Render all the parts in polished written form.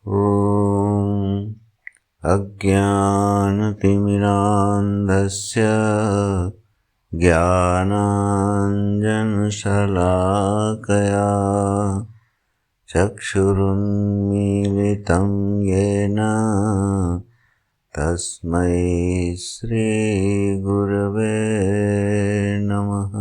ॐ अज्ञानतिमिरान्धस्य ज्ञानाञ्जनशलाकया चक्षुरुन्मीलितं येन तस्मै श्रीगुरवे नमः।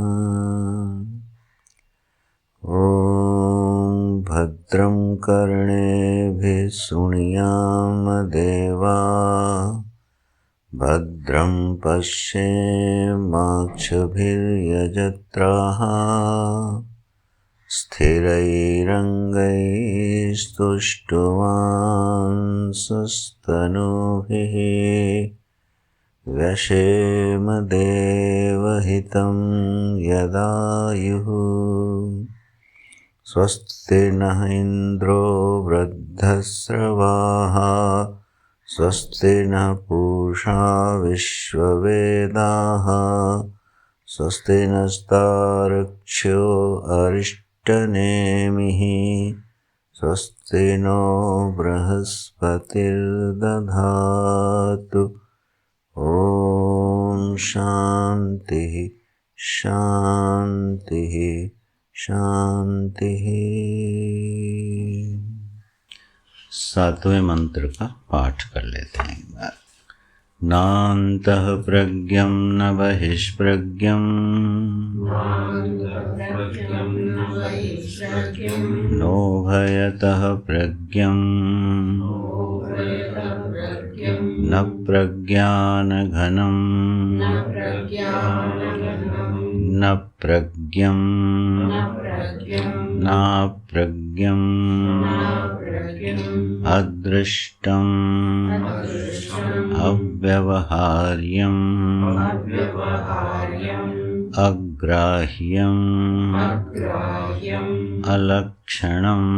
ॐ भद्रं कर्णेभिः शृणुयामदेवाः भद्रं पश्येमाक्षभिर्यजत्राः स्थिरैरङ्गैस्तुष्टुवांसस्तनूभिः व्यशेमदेवहितं यदायुः। स्वस्ति नः इन्द्रो वृद्धश्रवाः स्वस्ति नः पूषा विश्ववेदाः स्वस्ति नस्तार्क्ष्यो अरिष्टनेमिः स्वस्ति नो बृहस्पतिर्दधातु। ॐ शान्तिः शान्तिः शान्तिः। सातवें मंत्र का पाठ कर लेते हैं एक बार। नान्तः प्रज्ञं न बहिष्प्रज्ञं नोभयतः प्रज्ञं न प्रज्ञानघनं न प्रज्ञं नाप्रज्ञं अदृष्टम् अव्यवहार्यम् अग्राह्यम् अलक्षणम्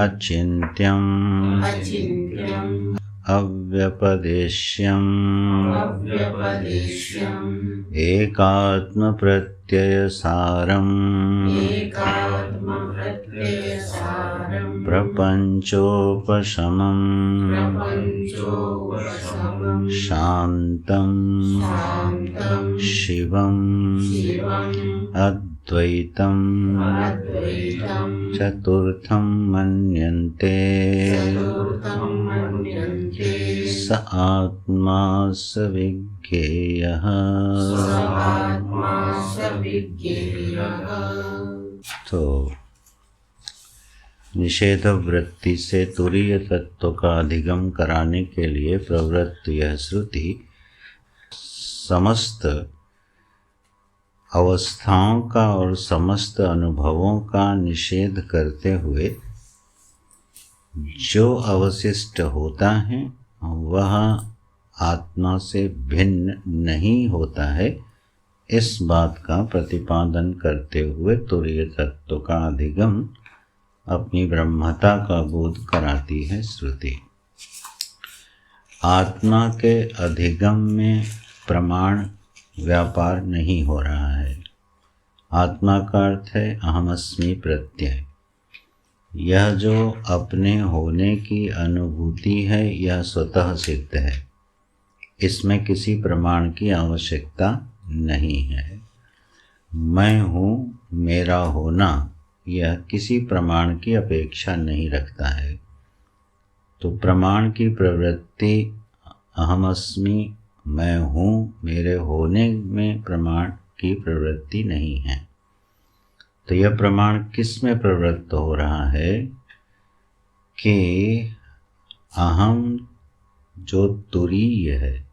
अचिन्त्यम् अव्यपदेश्यम् एकात्मप्रत्ययसारम् प्रपञ्चोपशमम् शान्तम् शिवम् अद्वैतम् चतुर्थं मन्यन्ते स आत्मा स विज्ञेयः। तो निषेध वृत्ति से तुरीय तत्व का अधिगम कराने के लिए प्रवृत्त यह श्रुति समस्त अवस्थाओं का और समस्त अनुभवों का निषेध करते हुए जो अवशिष्ट होता है वह आत्मा से भिन्न नहीं होता है, इस बात का प्रतिपादन करते हुए तुरीय तत्व का अधिगम अपनी ब्रह्मता का बोध कराती है श्रुति। आत्मा के अधिगम में प्रमाण व्यापार नहीं हो रहा है। आत्मा का अर्थ है अहमस्मि प्रत्यय। यह जो अपने होने की अनुभूति है यह स्वतः सिद्ध है, इसमें किसी प्रमाण की आवश्यकता नहीं है। मैं हूँ, मेरा होना, यह किसी प्रमाण की अपेक्षा नहीं रखता है। तो प्रमाण की प्रवृत्ति अहमस्मि, मैं हूँ, मेरे होने में प्रमाण की प्रवृत्ति नहीं है। तो यह प्रमाण किस में प्रवृत्त हो रहा है कि अहम जो तुरीय है,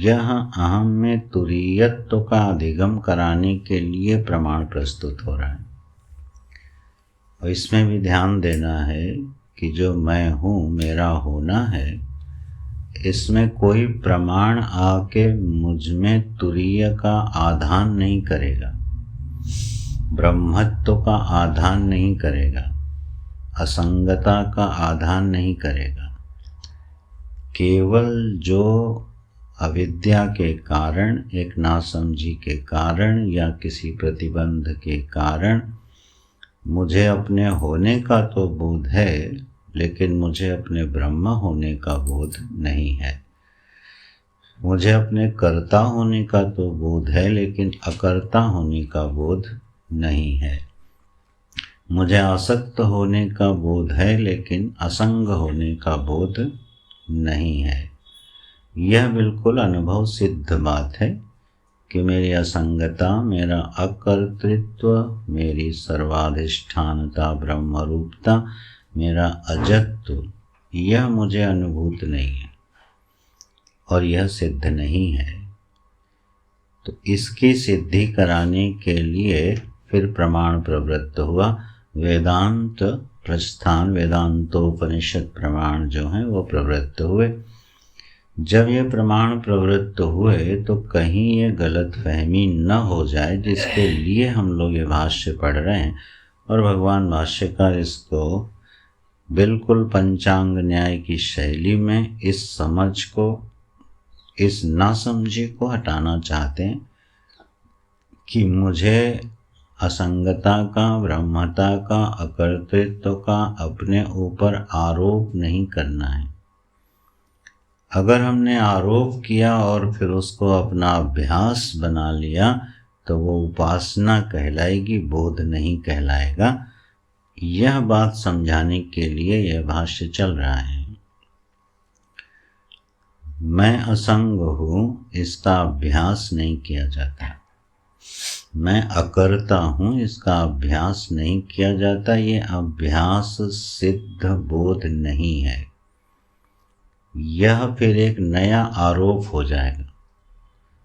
यह अहम में तुरीयत्व का अधिगम कराने के लिए प्रमाण प्रस्तुत हो रहा है। और इसमें भी ध्यान देना है कि जो मैं हूँ, मेरा होना है, इसमें कोई प्रमाण आके मुझ में तुरीय का आधान नहीं करेगा, ब्रह्मत्व का आधान नहीं करेगा, असंगता का आधान नहीं करेगा। केवल जो अविद्या के कारण, एक नासमझी के कारण या किसी प्रतिबंध के कारण मुझे अपने होने का तो बोध है, लेकिन मुझे अपने ब्रह्म होने का बोध नहीं है। मुझे अपने कर्ता होने का तो बोध है, लेकिन अकर्ता होने का बोध नहीं है। मुझे आसक्त होने का बोध है, लेकिन असंग होने का बोध नहीं है। यह बिल्कुल अनुभव सिद्ध बात है कि मेरी असंगता, मेरा अकर्तृत्व, मेरी सर्वाधिष्ठानता, ब्रह्मरूपता, मेरा अजत्व, यह मुझे अनुभूत नहीं है और यह सिद्ध नहीं है। तो इसकी सिद्धि कराने के लिए फिर प्रमाण प्रवृत्त हुआ। वेदांत प्रस्थान, वेदांतोपनिषद प्रमाण जो हैं वो प्रवृत्त हुए। जब ये प्रमाण प्रवृत्त हुए तो कहीं ये गलत फहमी न हो जाए, जिसके लिए हम लोग ये भाष्य पढ़ रहे हैं। और भगवान भाष्यकार इसको बिल्कुल पंचांग न्याय की शैली में इस समझ को, इस नासमझी को हटाना चाहते हैं कि मुझे असंगता का, ब्रह्मता का, अकर्तृत्व का अपने ऊपर आरोप नहीं करना है। अगर हमने आरोप किया और फिर उसको अपना अभ्यास बना लिया तो वो उपासना कहलाएगी, बोध नहीं कहलाएगा। यह बात समझाने के लिए यह भाष्य चल रहा है। मैं असंग हूँ, इसका अभ्यास नहीं किया जाता। मैं अकर्ता हूँ, इसका अभ्यास नहीं किया जाता। ये अभ्यास सिद्ध बोध नहीं है। यह फिर एक नया आरोप हो जाएगा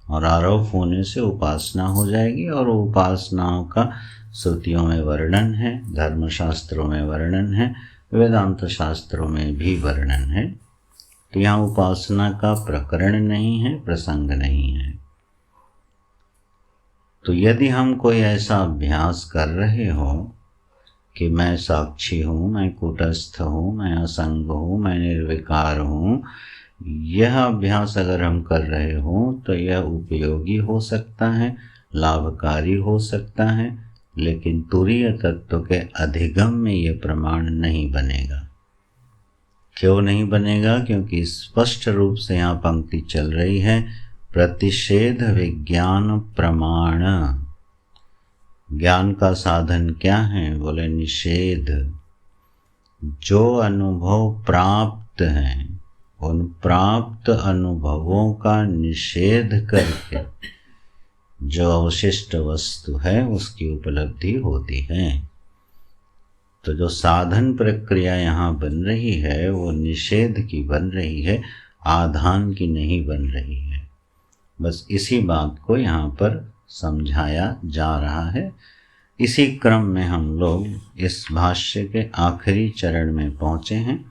और आरोप होने से उपासना हो जाएगी। और उपासनाओं का श्रुतियों में वर्णन है, धर्मशास्त्रों में वर्णन है, वेदांत शास्त्रों में भी वर्णन है। तो यहाँ उपासना का प्रकरण नहीं है, प्रसंग नहीं है। तो यदि हम कोई ऐसा अभ्यास कर रहे हो कि मैं साक्षी हूँ, मैं कूटस्थ हूँ, मैं असंग हूँ, मैं निर्विकार हूँ, यह अभ्यास अगर हम कर रहे हो तो यह उपयोगी हो सकता है, लाभकारी हो सकता है, लेकिन तुरीय तत्व के अधिगम में यह प्रमाण नहीं बनेगा। क्यों नहीं बनेगा? क्योंकि स्पष्ट रूप से यहाँ पंक्ति चल रही है, प्रतिषेध विज्ञान प्रमाण। ज्ञान का साधन क्या है? बोले निषेध। जो अनुभव प्राप्त हैं उन प्राप्त अनुभवों का निषेध करके जो अवशिष्ट वस्तु है उसकी उपलब्धि होती है। तो जो साधन प्रक्रिया यहाँ बन रही है वो निषेध की बन रही है, आधान की नहीं बन रही है। बस इसी बात को यहाँ पर समझाया जा रहा है। इसी क्रम में हम लोग इस भाष्य के आखिरी चरण में पहुँचे हैं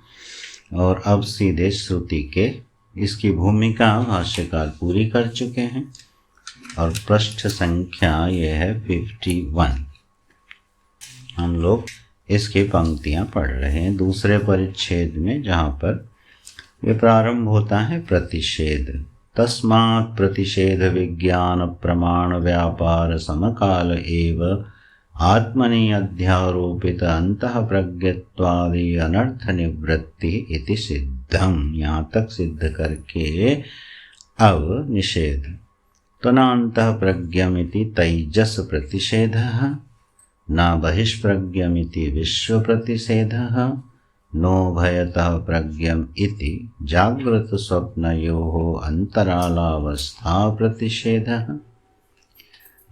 और अब सीधे श्रुति के, इसकी भूमिका भाष्यकार पूरी कर चुके हैं और पृष्ठ संख्या ये है 51। हम लोग इसकी पंक्तियाँ पढ़ रहे हैं दूसरे परिच्छेद में, जहाँ पर ये प्रारंभ होता है प्रतिषेध। तस्मात् प्रतिषेध विज्ञान प्रमाण व्यापार समकाल एव आत्मनि अध्यारोपित अंतः प्रज्ञत्वादि अनर्थ निवृत्ति इति सिद्धम। यहाँ तक सिद्ध करके अब निषेध। तो न अंतः प्रज्ञमिति तैजस प्रतिषेधः, न बहिष्प्रज्ञमिति विश्व प्रतिषेधः, नो भयतः प्रज्ञम इति जागृत स्वप्नयोः अंतरालावस्था प्रतिषेधः,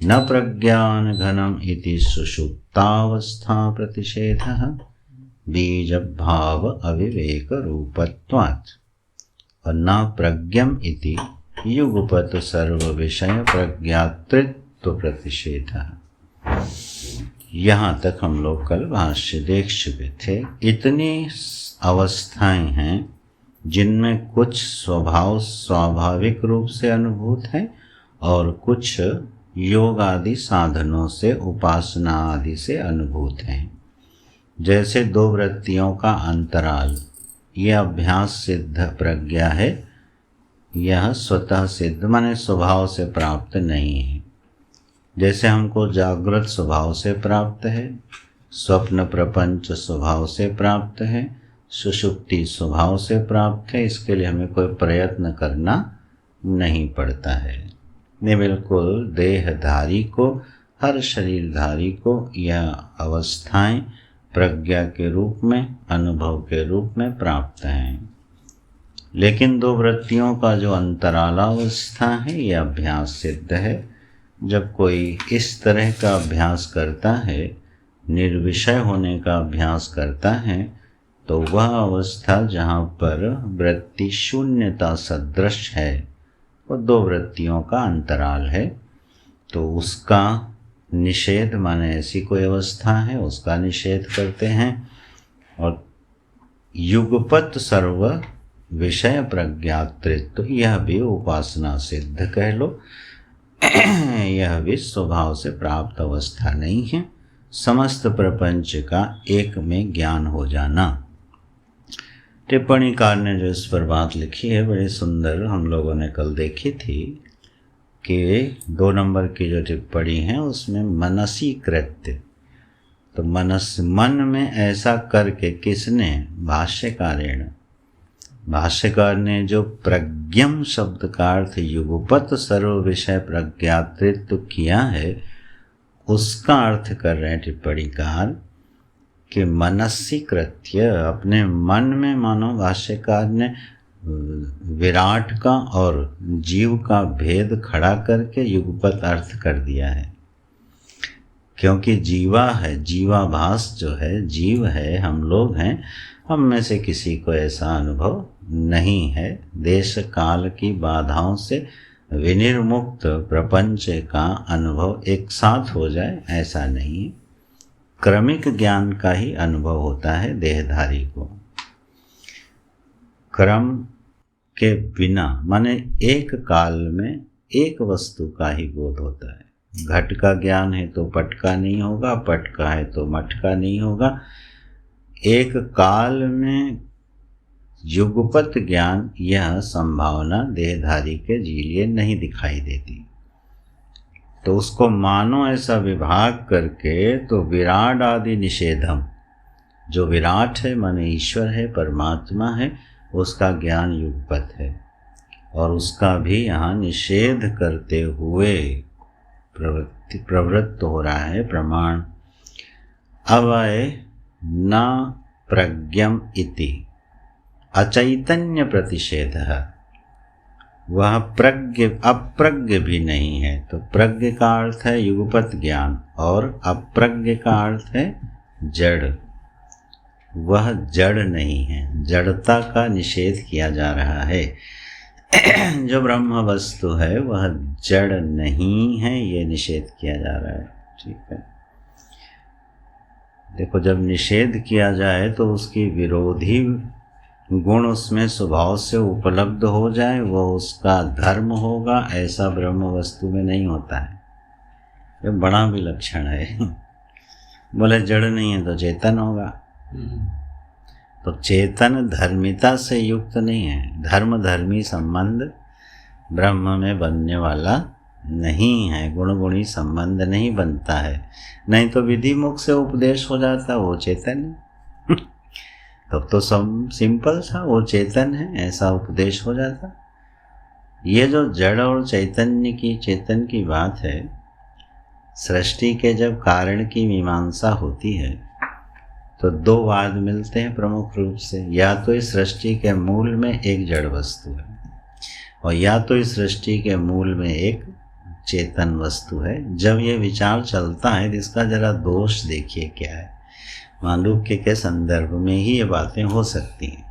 न प्रज्ञान घनम इति सुषुप्तावस्था प्रतिषेधः, बीज भाव अविवेक रूपत्वात्, और न प्रज्ञम इति युगपत सर्व विषय प्रज्ञातृत्व प्रतिषेधः। यहाँ तक हम लोग कल भाष्य देख चुके थे। इतनी अवस्थाएं हैं जिनमें कुछ स्वभाव स्वाभाविक रूप से अनुभूत है और कुछ योग आदि साधनों से, उपासना आदि से अनुभूत हैं। जैसे दो वृत्तियों का अंतराल, यह अभ्यास सिद्ध प्रज्ञा है, यह स्वतः सिद्ध माने स्वभाव से प्राप्त नहीं है। जैसे हमको जागृत स्वभाव से प्राप्त है, स्वप्न प्रपंच स्वभाव से प्राप्त है, सुषुप्ति स्वभाव से प्राप्त है, इसके लिए हमें कोई प्रयत्न करना नहीं पड़ता है। ये बिल्कुल देहधारी को, हर शरीरधारी को यह अवस्थाएं प्रज्ञा के रूप में, अनुभव के रूप में प्राप्त हैं। लेकिन दो वृत्तियों का जो अंतरालावस्था है यह अभ्यास सिद्ध है। जब कोई इस तरह का अभ्यास करता है, निर्विषय होने का अभ्यास करता है, तो वह अवस्था जहाँ पर वृत्ति शून्यता सदृश है, वो दो वृत्तियों का अंतराल है, तो उसका निषेध, माने ऐसी कोई अवस्था है उसका निषेध करते हैं। और युगपत सर्व विषय प्रज्ञातृत्व, यह भी उपासना सिद्ध कह लो, यह भी स्वभाव से प्राप्त अवस्था नहीं है। समस्त प्रपंच का एक में ज्ञान हो जाना। टिप्पणीकार ने जो इस पर बात लिखी है बड़ी सुंदर, हम लोगों ने कल देखी थी कि 2 नंबर की जो टिप्पणी है उसमें मनसी कृत्य, तो मन में ऐसा करके किसने, भाष्यकार ने जो प्रज्ञम शब्द का अर्थ युगपत सर्व विषय प्रज्ञातृत्व किया है, उसका अर्थ कर रहे हैं टिप्पणीकार कि मनसी कृत्य, अपने मन में मानो भाष्यकार ने विराट का और जीव का भेद खड़ा करके युगपत अर्थ कर दिया है। क्योंकि जीवा है, जीवाभास जो है, जीव है, हम लोग हैं, हम में से किसी को ऐसा अनुभव नहीं है। देश काल की बाधाओं से विनिर्मुक्त प्रपंच का अनुभव एक साथ हो जाए, ऐसा नहीं है। क्रमिक ज्ञान का ही अनुभव होता है देहधारी को। क्रम के बिना, माने एक काल में एक वस्तु का ही बोध होता है। घट का ज्ञान है तो पट का नहीं होगा, पट का है तो मठ का नहीं होगा। एक काल में युगपत ज्ञान, यह संभावना देहधारी के लिए नहीं दिखाई देती। तो उसको मानो ऐसा विभाग करके, तो विराट आदि निषेधम, जो विराट है माने ईश्वर है, परमात्मा है, उसका ज्ञान युगपत है, और उसका भी यहाँ निषेध करते हुए प्रवृत्त हो रहा है प्रमाण। अवय न प्रज्ञम इति अचैतन्य प्रतिषेधः, वह प्रज्ञ अप्रज्ञ भी नहीं है। तो प्रज्ञ का अर्थ है युगपत ज्ञान, और अप्रज्ञ का अर्थ है जड़। वह जड़ नहीं है, जड़ता का निषेध किया जा रहा है। जो ब्रह्म वस्तु है वह जड़ नहीं है, ये निषेध किया जा रहा है। ठीक है, देखो जब निषेध किया जाए तो उसकी विरोधी गुण उसमें स्वभाव से उपलब्ध हो जाए, वह उसका धर्म होगा, ऐसा ब्रह्म वस्तु में नहीं होता है। ये बड़ा विलक्षण है। बोले जड़ नहीं है तो चेतन होगा, तो चेतन धर्मिता से युक्त नहीं है। धर्म धर्मी संबंध ब्रह्म में बनने वाला नहीं है, गुण गुणी संबंध नहीं बनता है। नहीं तो विधि मुख से उपदेश हो जाता, वो चेतन है। तब तो सब सिंपल था, वो चेतन है, ऐसा उपदेश हो जाता। ये जो जड़ और चेतन की बात है, सृष्टि के जब कारण की मीमांसा होती है तो 2 वाद मिलते हैं प्रमुख रूप से। या तो इस सृष्टि के मूल में एक जड़ वस्तु है, और या तो इस सृष्टि के मूल में एक चेतन वस्तु है। जब ये विचार चलता है तो इसका जरा दोष देखिए क्या है। मांडूक्य के संदर्भ में ही ये बातें हो सकती हैं।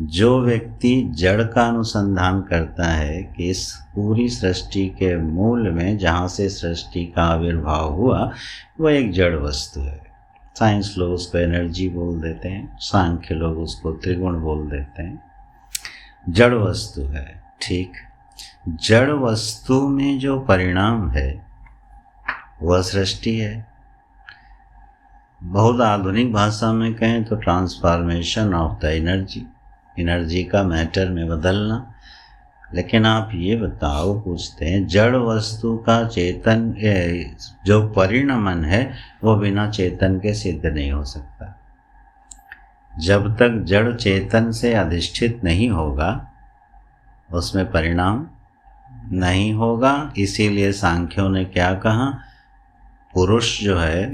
जो व्यक्ति जड़ का अनुसंधान करता है कि इस पूरी सृष्टि के मूल में जहाँ से सृष्टि का आविर्भाव हुआ वह एक जड़ वस्तु है। साइंस लोग उसको एनर्जी बोल देते हैं, सांख्य लोग उसको त्रिगुण बोल देते हैं। जड़ वस्तु है, ठीक। जड़ वस्तु में जो परिणाम है वह सृष्टि है। बहुत आधुनिक भाषा में कहें तो transformation of the energy, energy का मैटर में बदलना। लेकिन आप ये बताओ, पूछते हैं, जड़ वस्तु का चेतन जो परिणमन है वो बिना चेतन के सिद्ध नहीं हो सकता। जब तक जड़ चेतन से अधिष्ठित नहीं होगा उसमें परिणाम नहीं होगा। इसीलिए सांख्यों ने क्या कहा, पुरुष जो है,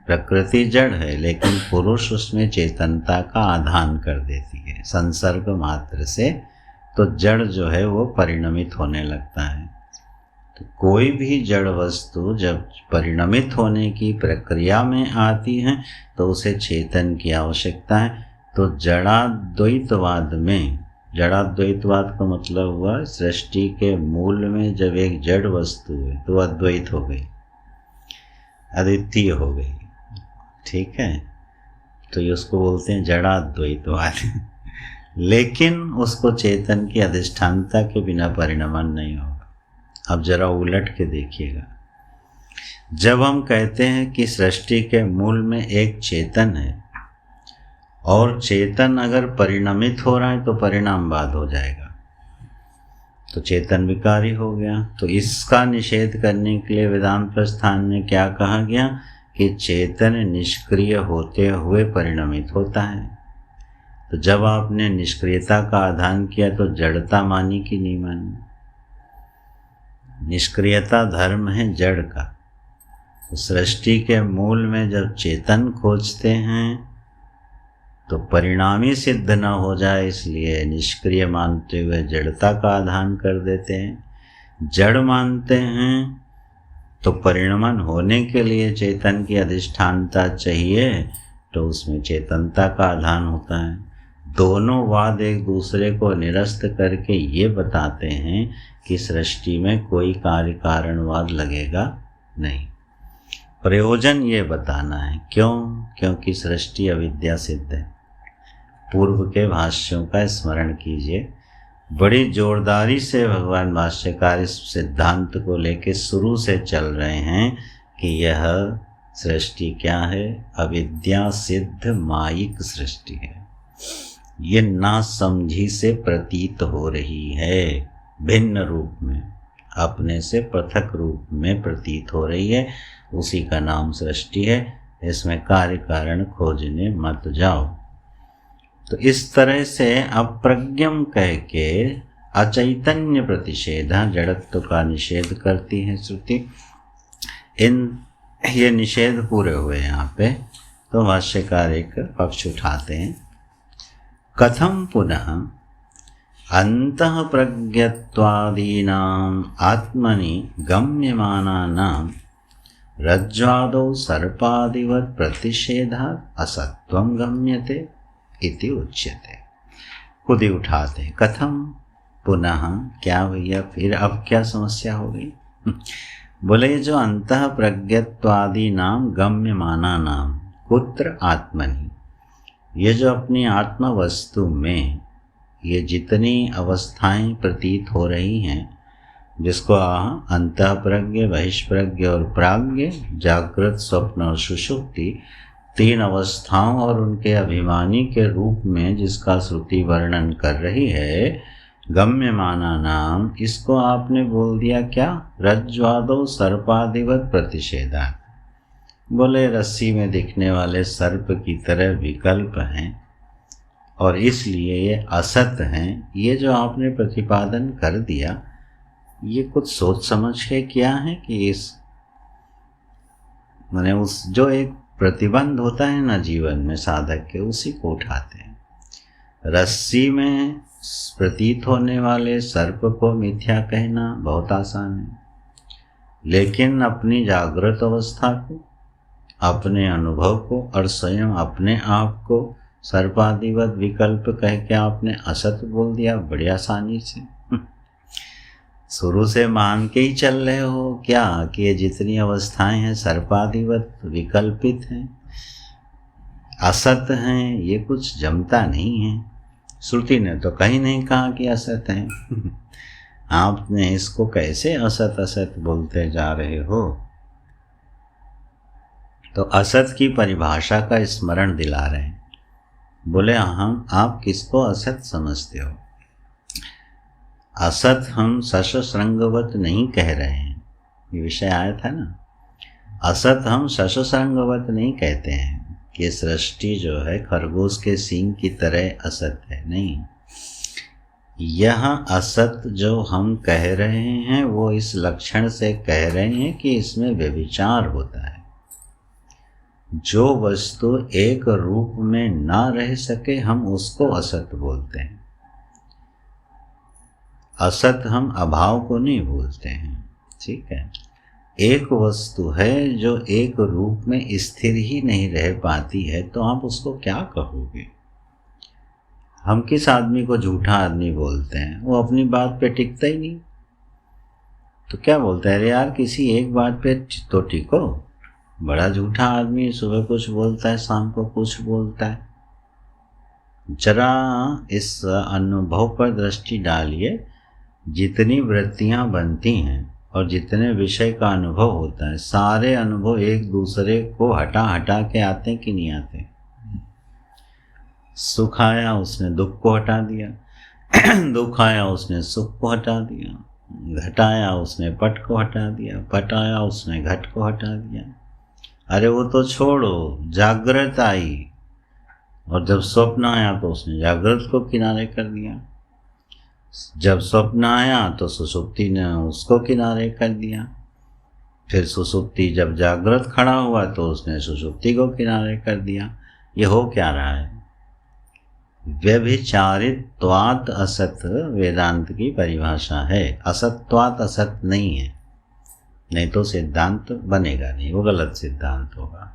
प्रकृति जड़ है लेकिन पुरुष उसमें चेतनता का आधान कर देती है संसर्ग मात्र से, तो जड़ जो है वो परिणमित होने लगता है। तो कोई भी जड़ वस्तु जब परिणमित होने की प्रक्रिया में आती है तो उसे चेतन की आवश्यकता है। तो जड़ाद्वैतवाद में, जड़ाद्वैतवाद का मतलब हुआ सृष्टि के मूल में जब एक जड़ वस्तु है तो अद्वैत हो गई, अद्वितीय हो गई, ठीक है, तो ये उसको बोलते हैं जड़ाद्वैतवाद। लेकिन उसको चेतन की अधिष्ठानता के बिना परिणमन नहीं होगा। अब जरा उलट के देखिएगा, जब हम कहते हैं कि सृष्टि के मूल में एक चेतन है और चेतन अगर परिणमित हो रहा है तो परिणामवाद हो जाएगा, तो चेतन विकारी हो गया। तो इसका निषेध करने के लिए वेदांत प्रस्थान में क्या कहा गया कि चेतन निष्क्रिय होते हुए परिणमित होता है। तो जब आपने निष्क्रियता का आधान किया तो जड़ता मानी कि नहीं मानी? निष्क्रियता धर्म है जड़ का। तो सृष्टि के मूल में जब चेतन खोजते हैं तो परिणामी सिद्ध न हो जाए इसलिए निष्क्रिय मानते हुए जड़ता का आधान कर देते हैं। जड़ मानते हैं तो परिणमन होने के लिए चेतन की अधिष्ठानता चाहिए, तो उसमें चेतनता का आधान होता है। दोनों वाद एक दूसरे को निरस्त करके ये बताते हैं कि सृष्टि में कोई कार्य कारणवाद लगेगा नहीं। प्रयोजन ये बताना है, क्यों? क्योंकि सृष्टि अविद्या सिद्ध है। पूर्व के भाष्यों का स्मरण कीजिए, बड़ी जोरदारी से भगवान भाष्यकार इस सिद्धांत को लेकर शुरू से चल रहे हैं कि यह सृष्टि क्या है? अविद्या सिद्ध मायिक सृष्टि है। ये नासमझी से प्रतीत हो रही है, भिन्न रूप में, अपने से पृथक रूप में प्रतीत हो रही है, उसी का नाम सृष्टि है। इसमें कार्य कारण खोजने मत जाओ। तो इस तरह से अप्रज्ञम कह के अचैतन्य प्रतिषेध, जड़त्व का निषेध करती है श्रुति। ये निषेध पूरे हुए यहाँ पे, तो भाष्यकार एक पक्ष उठाते हैं। कथम पुनः अंतः प्रज्ञत्वादीनां आत्मनि गम्यमानानां रज्ज्वादौ सर्पादिवत् प्रतिषेधात् असत्वं गम्यते इति उच्यते। खुद ही उठाते हैं, कथम पुनः, क्या भैया फिर अब क्या समस्या हो गई? बोले जो अंतः प्रज्ञत्वादि नाम गम्यमाना नाम कुत्र आत्मनि, ये जो अपनी आत्मा वस्तु में ये जितनी अवस्थाएं प्रतीत हो रही हैं, जिसको अंतः प्रज्ञ, बहिष्प्रज्ञ और प्राज्ञ, जागृत, स्वप्न और सुषुप्ति, तीन अवस्थाओं और उनके अभिमानी के रूप में जिसका श्रुति वर्णन कर रही है, गम्यमाना नाम, इसको आपने बोल दिया क्या? रज्ज्वादो सर्पादिवत प्रतिषेधा। बोले रस्सी में दिखने वाले सर्प की तरह विकल्प हैं और इसलिए ये असत हैं। ये जो आपने प्रतिपादन कर दिया, ये कुछ सोच समझ के किया है कि इस माने उस जो एक प्रतिबंध होता है ना जीवन में साधक के, उसी को उठाते हैं। रस्सी में प्रतीत होने वाले सर्प को मिथ्या कहना बहुत आसान है, लेकिन अपनी जागृत अवस्था को, अपने अनुभव को और स्वयं अपने आप को सर्पादिवत विकल्प कह के आपने असत बोल दिया बड़ी आसानी से। शुरू से मान के ही चल रहे हो क्या कि ये जितनी अवस्थाएं हैं सर्पादिवत विकल्पित हैं, असत हैं? ये कुछ जमता नहीं है। श्रुति ने तो कहीं नहीं कहा कि असत हैं। आपने इसको कैसे असत असत बोलते जा रहे हो? तो असत की परिभाषा का स्मरण दिला रहे हैं। बोले आप किसको असत समझते हो? असत हम शशसृंगवत नहीं कह रहे हैं, ये विषय आया था ना। असत हम शशसृंगवत नहीं कहते हैं कि सृष्टि जो है खरगोश के सींग की तरह असत है, नहीं। यह असत जो हम कह रहे हैं वो इस लक्षण से कह रहे हैं कि इसमें व्यभिचार होता है। जो वस्तु एक रूप में ना रह सके हम उसको असत बोलते हैं। असत हम अभाव को नहीं बोलते हैं, ठीक है। एक वस्तु है जो एक रूप में स्थिर ही नहीं रह पाती है तो आप उसको क्या कहोगे। हम किस आदमी को झूठा आदमी बोलते हैं, वो अपनी बात पे टिकता ही नहीं, तो क्या बोलते हैं, अरे यार किसी एक बात पे तो टिको। बड़ा झूठा आदमी, सुबह कुछ बोलता है शाम को कुछ बोलता है। जरा इस अनुभव पर दृष्टि डालिए, जितनी वृत्तियां बनती हैं और जितने विषय का अनुभव होता है, सारे अनुभव एक दूसरे को हटा हटा के आते कि नहीं आते। सुख आया उसने दुख को हटा दिया, दुख आया उसने सुख को हटा दिया, घट आया उसने पट को हटा दिया, पट आया उसने घट को हटा दिया। अरे वो तो छोड़ो, जागृत आई और जब स्वप्न आया तो उसने जागृत को किनारे कर दिया। जब स्वप्न आया तो सुषुप्ति ने उसको किनारे कर दिया। फिर सुषुप्ति जब जागृत खड़ा हुआ तो उसने सुषुप्ति को किनारे कर दिया। ये हो क्या रहा है, व्यभिचारित्वात् असत वेदांत की परिभाषा है। असत्वात् असत नहीं है, नहीं तो सिद्धांत बनेगा नहीं, वो गलत सिद्धांत होगा।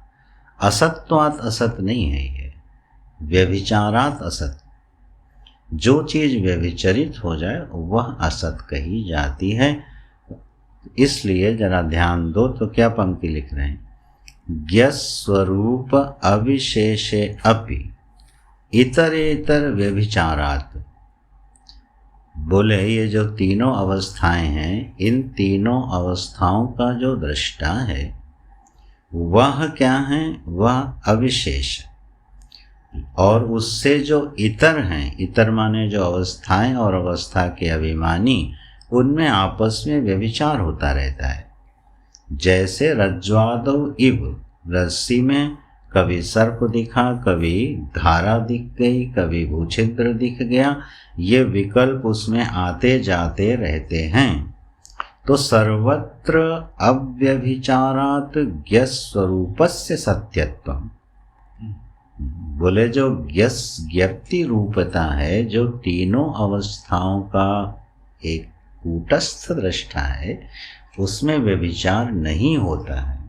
असत्वात् असत नहीं है ये, व्यभिचारात् असत। जो चीज व्यभिचरित हो जाए वह असत कही जाती है। इसलिए जरा ध्यान दो तो क्या पंक्ति लिख रहे हैं, ज्ञस्वरूप अविशेषे अपि इतरेतर व्यभिचारात्। बोले ये जो तीनों अवस्थाएं हैं, इन तीनों अवस्थाओं का जो दृष्टा है वह क्या है, वह अविशेष, और उससे जो इतर हैं, इतर माने जो अवस्थाएं और अवस्था के अभिमानी, उनमें आपस में व्यभिचार होता रहता है। जैसे रज्ज्वादौ इव, रस्सी में कभी सर्प दिखा, कभी धारा दिख गई, कभी भूछिद्र दिख गया, ये विकल्प उसमें आते जाते रहते हैं। तो सर्वत्र अव्यभिचारात् ज्ञस्वरूपस्य सत्यत्वम्। बोले जो ज्ञप्ति रूपता है, जो तीनों अवस्थाओं का एक कूटस्थ दृष्टा है, उसमें व्यभिचार नहीं होता है।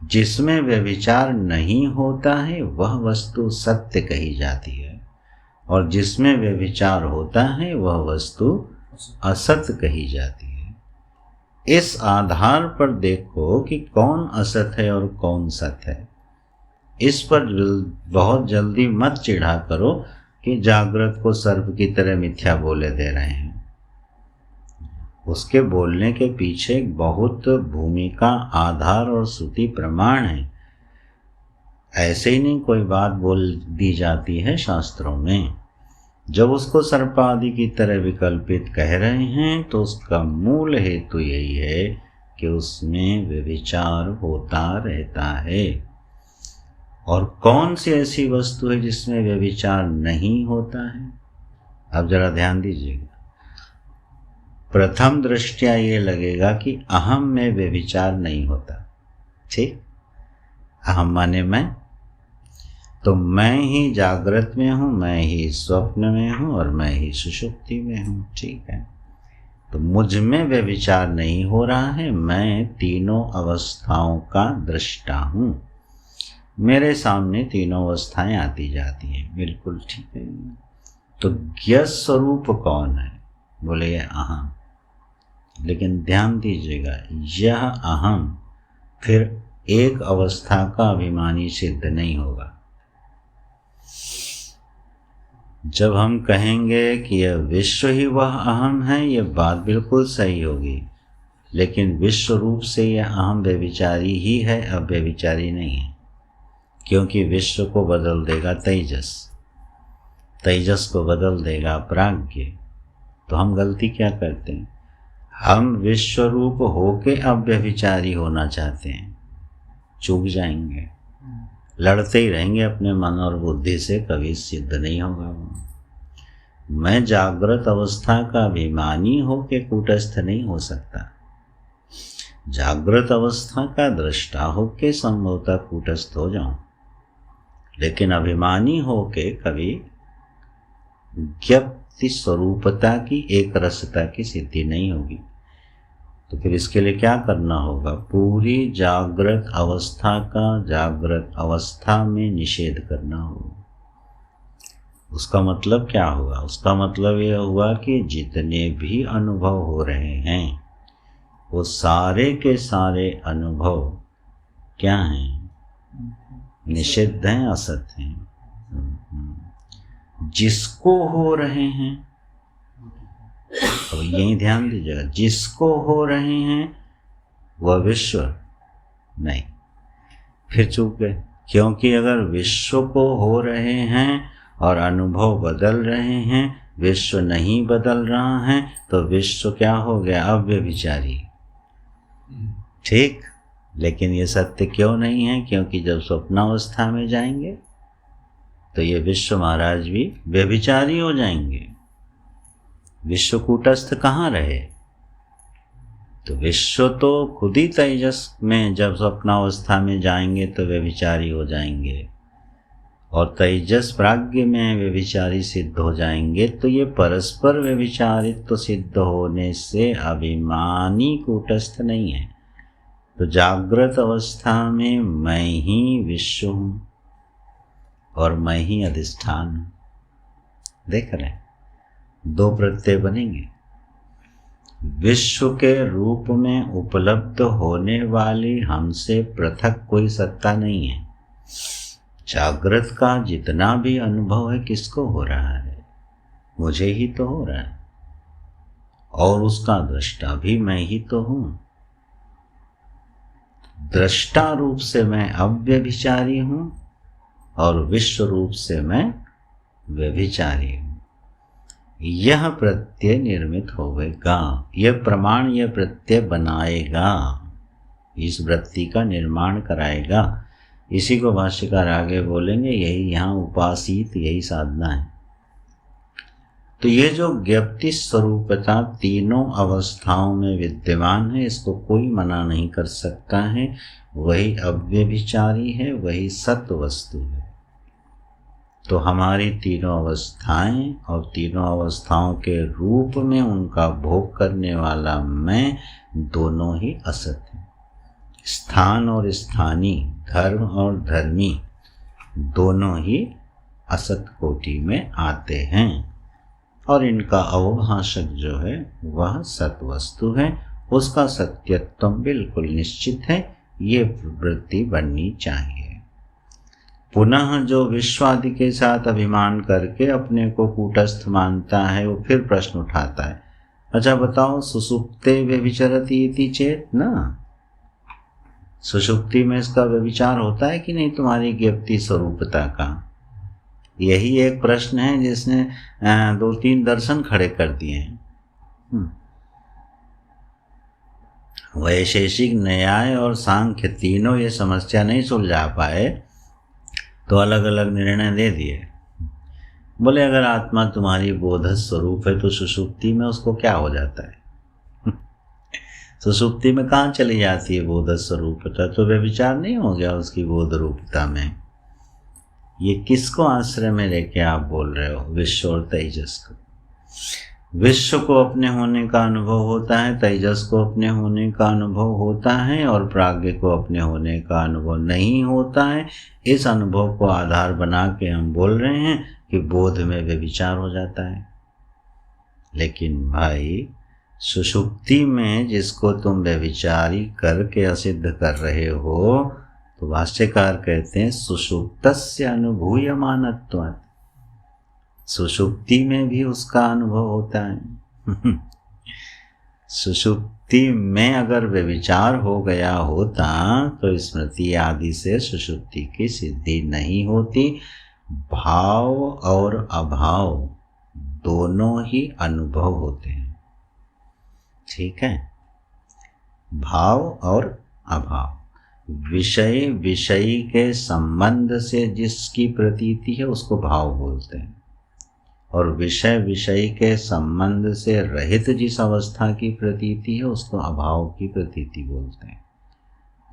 जिसमें व्यभिचार नहीं होता है वह वस्तु सत्य कही जाती है, और जिसमें व्यभिचार होता है वह वस्तु असत कही जाती है। इस आधार पर देखो कि कौन असत है और कौन सत है। इस पर बहुत जल्दी मत चिढ़ा करो कि जागृत को सर्प की तरह मिथ्या बोले दे रहे हैं। उसके बोलने के पीछे बहुत भूमिका, आधार और श्रुति प्रमाण है। ऐसे ही नहीं कोई बात बोल दी जाती है शास्त्रों में। जब उसको सर्प आदि की तरह विकल्पित कह रहे हैं तो उसका मूल हेतु यही है कि उसमें व्यभिचार होता रहता है। और कौन सी ऐसी वस्तु है जिसमें व्यभिचार नहीं होता है? अब जरा ध्यान दीजिएगा। प्रथम दृष्टया ये लगेगा कि अहम में व्यभिचार नहीं होता, ठीक। अहम माने मैं, तो मैं ही जागृत में हूँ, मैं ही स्वप्न में हूँ और मैं ही सुषुप्ति में हूँ, ठीक है। तो मुझ में व्यभिचार नहीं हो रहा है, मैं तीनों अवस्थाओं का दृष्टा हूँ। मेरे सामने तीनों अवस्थाएं आती जाती हैं, बिल्कुल ठीक है। तो ज्ञ स्वरूप कौन है? बोले ये अहम। लेकिन ध्यान दीजिएगा, यह अहम फिर एक अवस्था का अभिमानी सिद्ध नहीं होगा। जब हम कहेंगे कि यह विश्व ही वह अहम है, यह बात बिल्कुल सही होगी, लेकिन विश्व रूप से यह अहम व्यभिचारी ही है, अव्यभिचारी नहीं है। क्योंकि विश्व को बदल देगा तेजस, तेजस को बदल देगा प्राज्ञ, तो हम गलती क्या करते हैं, हम विश्वरूप होके अव्यभिचारी होना चाहते हैं, चूक जाएंगे, लड़ते ही रहेंगे अपने मन और बुद्धि से, कभी सिद्ध नहीं होगा वो। मैं जागृत अवस्था का अभिमानी होके कूटस्थ नहीं हो सकता, जागृत अवस्था का दृष्टा होके संभवतः कूटस्थ हो जाऊं, लेकिन अभिमानी होके कभी ज्ञप्ति स्वरूपता की, एक रसता की सिद्धि नहीं होगी। तो फिर इसके लिए क्या करना होगा, पूरी जागृत अवस्था का जागृत अवस्था में निषेध करना होगा। उसका मतलब क्या हुआ, उसका मतलब यह हुआ कि जितने भी अनुभव हो रहे हैं वो सारे के सारे अनुभव क्या हैं, निषिद्ध हैं, असत हैं। जिसको हो रहे हैं, अब यही ध्यान दीजिएगा, जिसको हो रहे हैं वह विश्व नहीं। फिर चूक गए, क्योंकि अगर विश्व को हो रहे हैं और अनुभव बदल रहे हैं, विश्व नहीं बदल रहा है, तो विश्व क्या हो गया, अव्यभिचारी। ठीक, लेकिन ये सत्य क्यों नहीं है, क्योंकि जब स्वप्नावस्था में जाएंगे तो ये विश्व महाराज भी व्यभिचारी हो जाएंगे। विश्व कूटस्थ कहाँ रहे, तो विश्व तो खुद ही तेजस में जब स्वप्नावस्था में जाएंगे तो व्यभिचारी हो जाएंगे, और तेजस प्राज्ञ में व्यभिचारी सिद्ध हो जाएंगे। तो ये परस्पर व्यभिचारित्व तो सिद्ध होने से अभिमानी कूटस्थ नहीं है। तो जागृत अवस्था में मैं ही विश्व हूँ और मैं ही अधिष्ठान हूँ। देख रहे हैं, दो प्रत्यय बनेंगे। विश्व के रूप में उपलब्ध होने वाली हमसे पृथक कोई सत्ता नहीं है। जागृत का जितना भी अनुभव है किसको हो रहा है, मुझे ही तो हो रहा है, और उसका दृष्टा भी मैं ही तो हूँ। दृष्टा रूप से मैं अव्यभिचारी हूँ और विश्व रूप से मैं व्यभिचारी हूँ। यह प्रत्यय निर्मित होगा, यह प्रमाण, यह प्रत्यय बनाएगा, इस वृत्ति का निर्माण कराएगा। इसी को भाष्यकार आगे बोलेंगे, यही यहाँ उपासित, यही साधना है। तो ये जो ज्ञप्ति स्वरूपता तीनों अवस्थाओं में विद्यमान है, इसको कोई मना नहीं कर सकता है। वही अव्यभिचारी है, वही सत्य वस्तु है। तो हमारी तीनों अवस्थाएं और तीनों अवस्थाओं के रूप में उनका भोग करने वाला मैं, दोनों ही असत है। स्थान और स्थानी, धर्म और धर्मी, दोनों ही असत कोटि में आते हैं, और इनका अवभाषक जो है वह सत वस्तु है। उसका सत्यत्व बिल्कुल निश्चित है, ये वृत्ति बननी चाहिए। पुनः जो विश्व आदि के साथ अभिमान करके अपने को कूटस्थ मानता है, वो फिर प्रश्न उठाता है, अच्छा बताओ, सुषुप्ते व्यभिचरति इति चेत न, सुषुप्ति में इसका व्यभिचार होता है कि नहीं तुम्हारी ज्ञप्ति स्वरूपता का? यही एक प्रश्न है जिसने 2-3 दर्शन खड़े कर दिए हैं। वैशेषिक, न्याय और सांख्य तीनों ये समस्या नहीं सुलझा पाए, तो अलग अलग निर्णय दे दिए। बोले अगर आत्मा तुम्हारी बोध स्वरूप है तो सुषुप्ति में उसको क्या हो जाता है? सुषुप्ति में कहाँ चली जाती है बोध स्वरूपता? तो व्यभिचार नहीं हो गया उसकी बोध रूपता में? ये किसको आश्रय में लेके आप बोल रहे हो? विश्व और तेजस को। विश्व को अपने होने का अनुभव होता है, तेजस को अपने होने का अनुभव होता है, और प्राज्ञ को अपने होने का अनुभव नहीं होता है। इस अनुभव को आधार बना के हम बोल रहे हैं कि बोध में व्यभिचार हो जाता है। लेकिन भाई, सुषुप्ति में जिसको तुम व्यभिचारी करके असिद्ध कर रहे हो, तो भाष्यकार कहते हैं सुषुप्तस्य अनुभूयमानत्वात्, सुषुप्ति में भी उसका अनुभव होता है। सुषुप्ति में अगर व्यभिचार हो गया होता तो स्मृति आदि से सुषुप्ति की सिद्धि नहीं होती। भाव और अभाव दोनों ही अनुभव होते हैं। ठीक है, भाव और अभाव। विषय विषयी के संबंध से जिसकी प्रतीति है उसको भाव बोलते हैं, और विषय विषयी के संबंध से रहित जिस अवस्था की प्रतीति है उसको अभाव की प्रतीति बोलते हैं।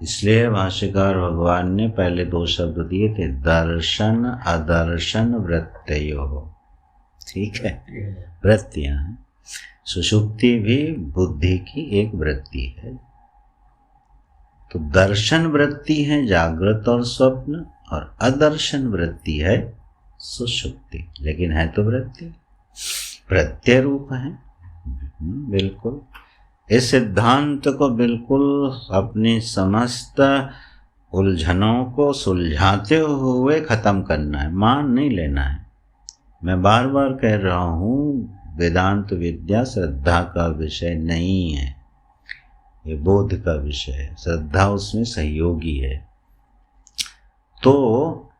इसलिए भाष्यकार भगवान ने पहले दो शब्द दिए थे, दर्शन अदर्शन वृत्तयो। ठीक है, वृत्तियां हैं। सुषुप्ति भी बुद्धि की एक वृत्ति है। तो दर्शन वृत्ति है जागृत और स्वप्न, और अदर्शन वृत्ति है सुषुप्ति, लेकिन है तो वृत्ति, प्रत्यय रूप है। बिल्कुल इस सिद्धांत को बिल्कुल अपनी समस्त उलझनों को सुलझाते हुए खत्म करना है, मान नहीं लेना है। मैं बार बार कह रहा हूँ, वेदांत विद्या श्रद्धा का विषय नहीं है, ये बोध का विषय है। श्रद्धा उसमें सहयोगी है। तो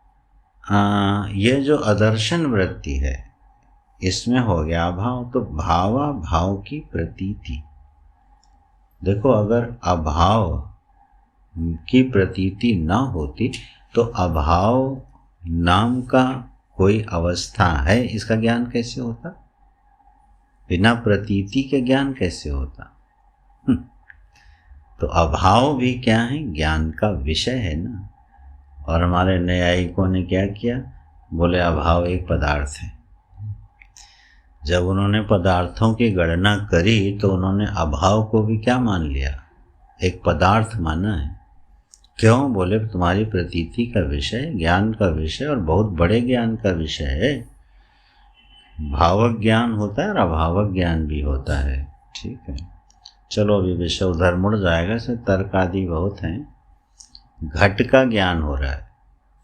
ये जो अदर्शन वृत्ति है इसमें हो गया अभाव। तो भावा भाव की प्रतीति। देखो, अगर अभाव की प्रतीति न होती तो अभाव नाम का कोई अवस्था है इसका ज्ञान कैसे होता? बिना प्रतीति के ज्ञान कैसे होता? तो अभाव भी क्या है? ज्ञान का विषय है ना। और हमारे न्यायिकों ने क्या किया? बोले अभाव एक पदार्थ है। जब उन्होंने पदार्थों की गणना करी तो उन्होंने अभाव को भी क्या मान लिया? एक पदार्थ माना है। क्यों? बोले तुम्हारी प्रतीति का विषय, ज्ञान का विषय, और बहुत बड़े ज्ञान का विषय है। भावक ज्ञान होता है और अभावक ज्ञान भी होता है। ठीक है, चलो अभी विषय उधर मुड़ जाएगा, इसमें तर्क आदि बहुत हैं। घट का ज्ञान हो रहा है,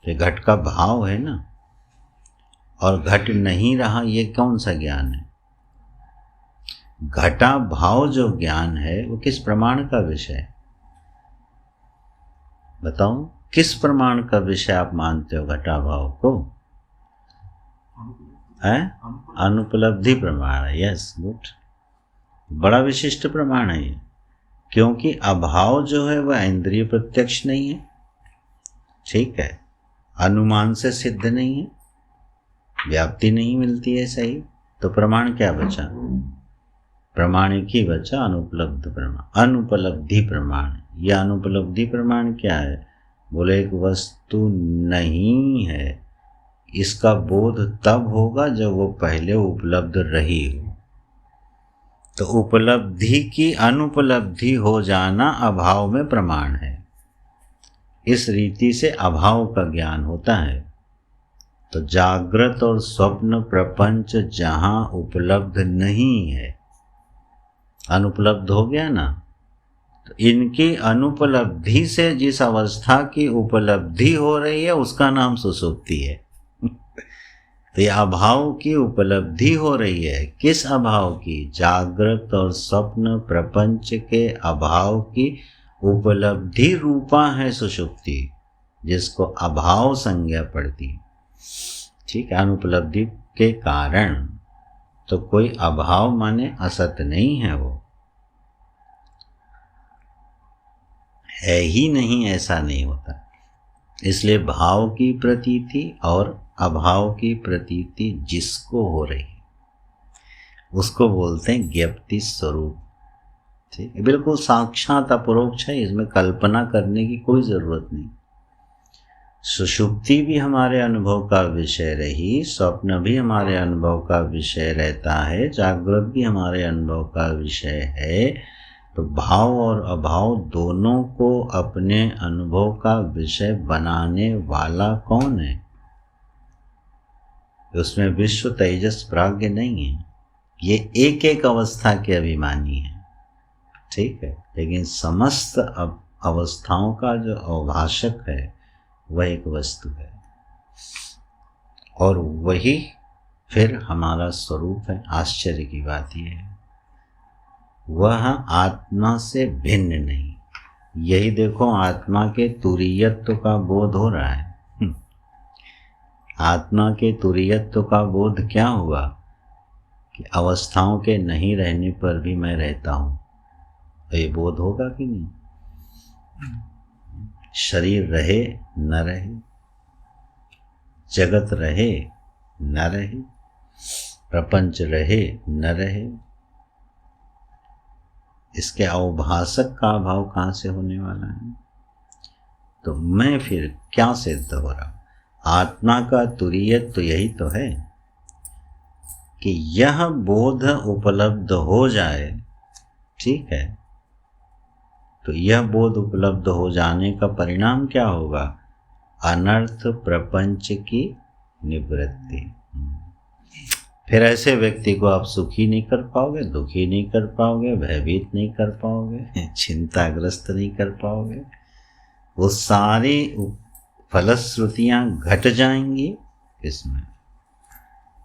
ये घट का भाव है ना, और घट नहीं रहा, ये कौन सा ज्ञान है? घटा भाव जो ज्ञान है वो किस प्रमाण का विषय है? बताओ, किस प्रमाण का विषय आप मानते हो घटा भाव को? है अनुपलब्धि प्रमाण है। यस, गुड, बड़ा विशिष्ट प्रमाण है ये। क्योंकि अभाव जो है वह इंद्रिय प्रत्यक्ष नहीं है। ठीक है, अनुमान से सिद्ध नहीं है, व्याप्ति नहीं मिलती है। सही, तो प्रमाण क्या बचा? प्रमाणिक ही बचा, अनुपलब्ध प्रमाण, अनुपलब्धि प्रमाण। यह अनुपलब्धि प्रमाण क्या है? बोले एक वस्तु नहीं है, इसका बोध तब होगा जब वो पहले उपलब्ध रही हो। तो उपलब्धि की अनुपलब्धि हो जाना अभाव में प्रमाण है। इस रीति से अभाव का ज्ञान होता है। तो जागृत और स्वप्न प्रपंच जहाँ उपलब्ध नहीं है, अनुपलब्ध हो गया ना, तो इनकी अनुपलब्धि से जिस अवस्था की उपलब्धि हो रही है उसका नाम सुषुप्ति है। तो ये अभाव की उपलब्धि हो रही है। किस अभाव की? जागृत और स्वप्न प्रपंच के अभाव की उपलब्धि रूपा है सुषुप्ति, जिसको अभाव संज्ञा पड़ती। ठीक है, अनुपलब्धि के कारण। तो कोई अभाव माने असत नहीं है, वो है ही नहीं, ऐसा नहीं होता। इसलिए भाव की प्रतीति और अभाव की प्रतीति जिसको हो रही है उसको बोलते हैं ज्ञप्ति स्वरूप। ठीक है, बिल्कुल साक्षात अपरोक्ष है, इसमें कल्पना करने की कोई जरूरत नहीं। सुषुप्ति भी हमारे अनुभव का विषय रही, स्वप्न भी हमारे अनुभव का विषय रहता है, जागृत भी हमारे अनुभव का विषय है। तो भाव और अभाव दोनों को अपने अनुभव का विषय बनाने वाला कौन है? उसमें विश्व तेजस प्राज्ञ नहीं है, ये एक एक अवस्था के अभिमानी है। ठीक है, लेकिन समस्त अवस्थाओं का जो अवभाषक है वह एक वस्तु है, और वही फिर हमारा स्वरूप है। आश्चर्य की बात यह है, वह आत्मा से भिन्न नहीं। यही देखो, आत्मा के तुरीयत्व का बोध हो रहा है। आत्मा के तुरीयत्व का बोध क्या हुआ? कि अवस्थाओं के नहीं रहने पर भी मैं रहता हूँ, तो ये बोध होगा कि नहीं? शरीर रहे न रहे, जगत रहे न रहे, प्रपंच रहे न रहे, इसके अवभाषक का अभाव कहाँ से होने वाला है? तो मैं फिर क्या सिद्ध हो रहा हूँ? आत्मा का तुरीयत तो यही तो है कि यह बोध उपलब्ध हो जाए, ठीक है, तो यह बोध उपलब्ध हो जाने का परिणाम क्या होगा? अनर्थ प्रपंच की निवृत्ति। फिर ऐसे व्यक्ति को आप सुखी नहीं कर पाओगे, दुखी नहीं कर पाओगे, भयभीत नहीं कर पाओगे, चिंताग्रस्त नहीं कर पाओगे। वो सारी फलश्रुतियाँ घट जाएंगी। इसमें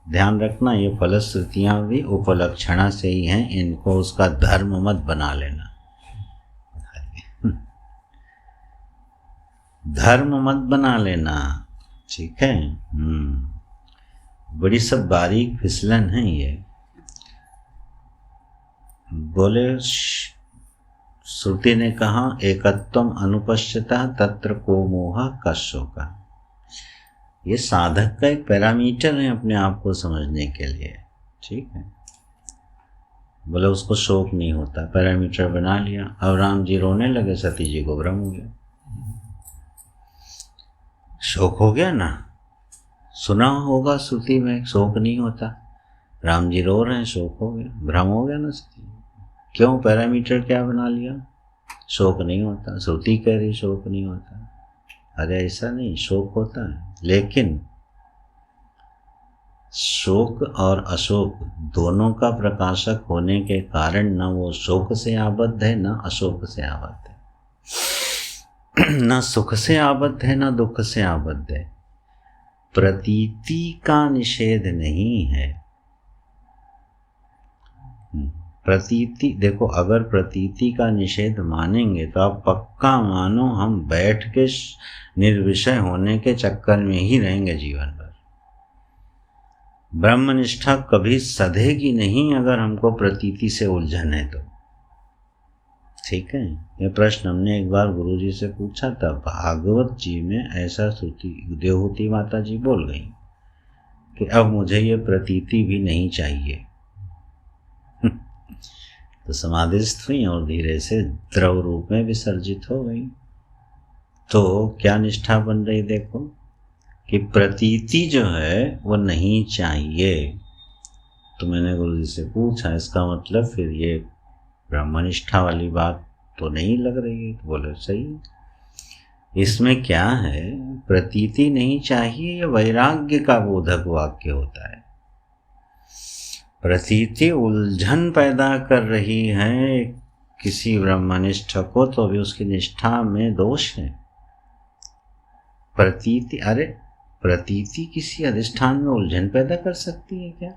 ध्यान रखना, ये फलश्रुतियाँ भी उपलक्षणा से ही हैं, इनको उसका धर्म मत बना लेना। धर्म मत बना लेना, ठीक है। बड़ी सब बारीक फिसलन है ये। बोले श्रुति ने कहा एकत्वम अनुपश्यता तत्र को मोह कशोका। ये साधक का एक पैरामीटर है अपने आप को समझने के लिए, ठीक है। बोले उसको शोक नहीं होता, पैरामीटर बना लिया। अब राम जी रोने लगे, सती जी को भ्रम हो गया। शोक हो गया ना, सुना होगा श्रुति में शोक नहीं होता, राम जी रो रहे हैं, शोक हो गया, भ्रम हो गया ना सती। क्यों? पैरामीटर क्या बना लिया? शोक नहीं होता। श्रुति कह रही शोक नहीं होता। अरे ऐसा नहीं, शोक होता है, लेकिन शोक और अशोक दोनों का प्रकाशक होने के कारण न वो शोक से आबद्ध है, न अशोक से आबद्ध है, न सुख से आबद्ध है, न दुख से आबद्ध है। प्रतीति का निषेध नहीं है। प्रतीति, देखो, अगर प्रतीति का निषेध मानेंगे तो आप पक्का मानो हम बैठ के निर्विषय होने के चक्कर में ही रहेंगे जीवन भर। ब्रह्मनिष्ठा कभी सधेगी नहीं अगर हमको प्रतीति से उलझन है तो, ठीक है। ये प्रश्न हमने एक बार गुरुजी से पूछा था, भागवत जी में ऐसा श्रुति देवहूति माता जी बोल गई कि अब मुझे ये प्रतीति भी नहीं चाहिए। तो समाधिस्थ हुई और धीरे से द्रव रूप में विसर्जित हो गई। तो क्या निष्ठा बन रही? देखो कि प्रतीति जो है वो नहीं चाहिए। तो मैंने गुरु जी से पूछा, इसका मतलब फिर ये ब्रह्मनिष्ठा वाली बात तो नहीं लग रही है। तो बोले सही, इसमें क्या है, प्रतीति नहीं चाहिए, ये वैराग्य का बोधक वाक्य होता है। प्रतीति उलझन पैदा कर रही है किसी ब्रह्मनिष्ठ को, तो अभी उसकी निष्ठा में दोष है। प्रतीति, अरे प्रतीति किसी अधिष्ठान में उलझन पैदा कर सकती है क्या?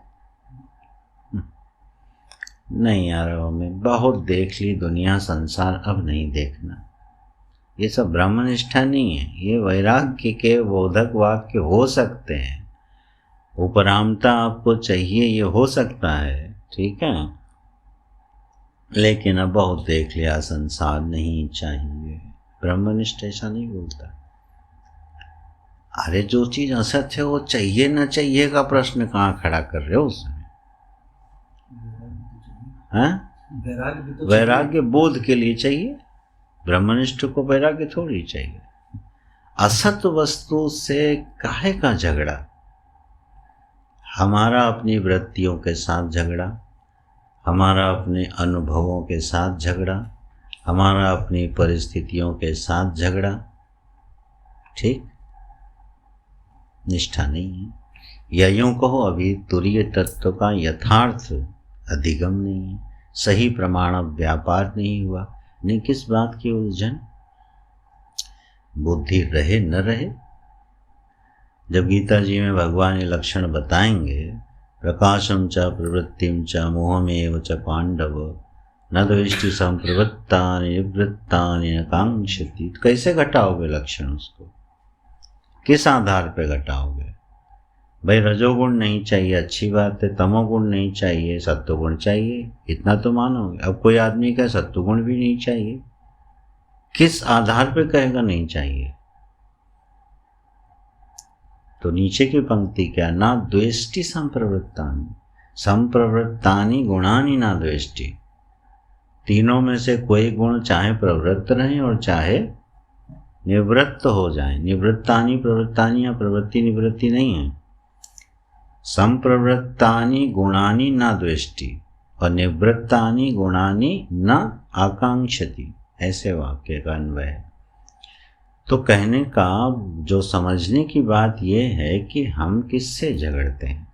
नहीं यार, हमें बहुत देख ली दुनिया संसार, अब नहीं देखना। ये सब ब्रह्मनिष्ठा नहीं है, ये वैराग्य के बोधक वाक्य हो सकते हैं। उपरामता आपको चाहिए, ये हो सकता है, ठीक है, लेकिन अब बहुत देख लिया संसार, नहीं चाहिए। ब्रह्मनिष्ठ ऐसा नहीं बोलता। अरे जो चीज असत है वो चाहिए ना चाहिए का प्रश्न कहाँ खड़ा कर रहे हो उसमें? वैराग्य बोध के लिए चाहिए, ब्रह्मनिष्ठ को वैराग्य थोड़ी चाहिए। असत वस्तु से काहे का झगड़ा? हमारा अपनी वृत्तियों के साथ झगड़ा, हमारा अपने अनुभवों के साथ झगड़ा, हमारा अपनी परिस्थितियों के साथ झगड़ा, ठीक, निष्ठा नहीं है। या यूं कहो, अभी तुरीय तत्व का यथार्थ अधिगम नहीं है, सही प्रमाण व्यापार नहीं हुआ। नहीं, किस बात की उलझन? बुद्धि रहे न रहे। जब गीता जी में भगवान ये लक्षण बताएंगे, प्रकाशम च प्रवृत्तिम च मोहमेव च पांडव न द्वेष्टि संप्रवृत्तानि निवृत्तानि न कांक्षति, कैसे घटाओगे लक्षण उसको? किस आधार पे घटाओगे? भाई रजोगुण नहीं चाहिए, अच्छी बात है, तमोगुण नहीं चाहिए, सत्वगुण चाहिए, इतना तो मानोगे। अब कोई आदमी कहे सत्वगुण भी नहीं चाहिए, किस आधार पे कहेगा नहीं चाहिए? तो नीचे की पंक्ति क्या, ना द्वेष्टि संप्रवृत्तानि, संप्रवृत्तानि गुणानि ना द्वेष्टि। तीनों में से कोई गुण चाहे प्रवृत्त रहें और चाहे निवृत्त हो जाए। निवृत्तानि प्रवृत्तानि या प्रवृत्ति निवृत्ति नहीं है। संप्रवृत्तानि गुणानि न द्वेष्टि और निवृत्तानि गुणानि न आकांक्षति, ऐसे वाक्य का अन्वय है। तो कहने का जो समझने की बात यह है कि हम किससे झगड़ते हैं।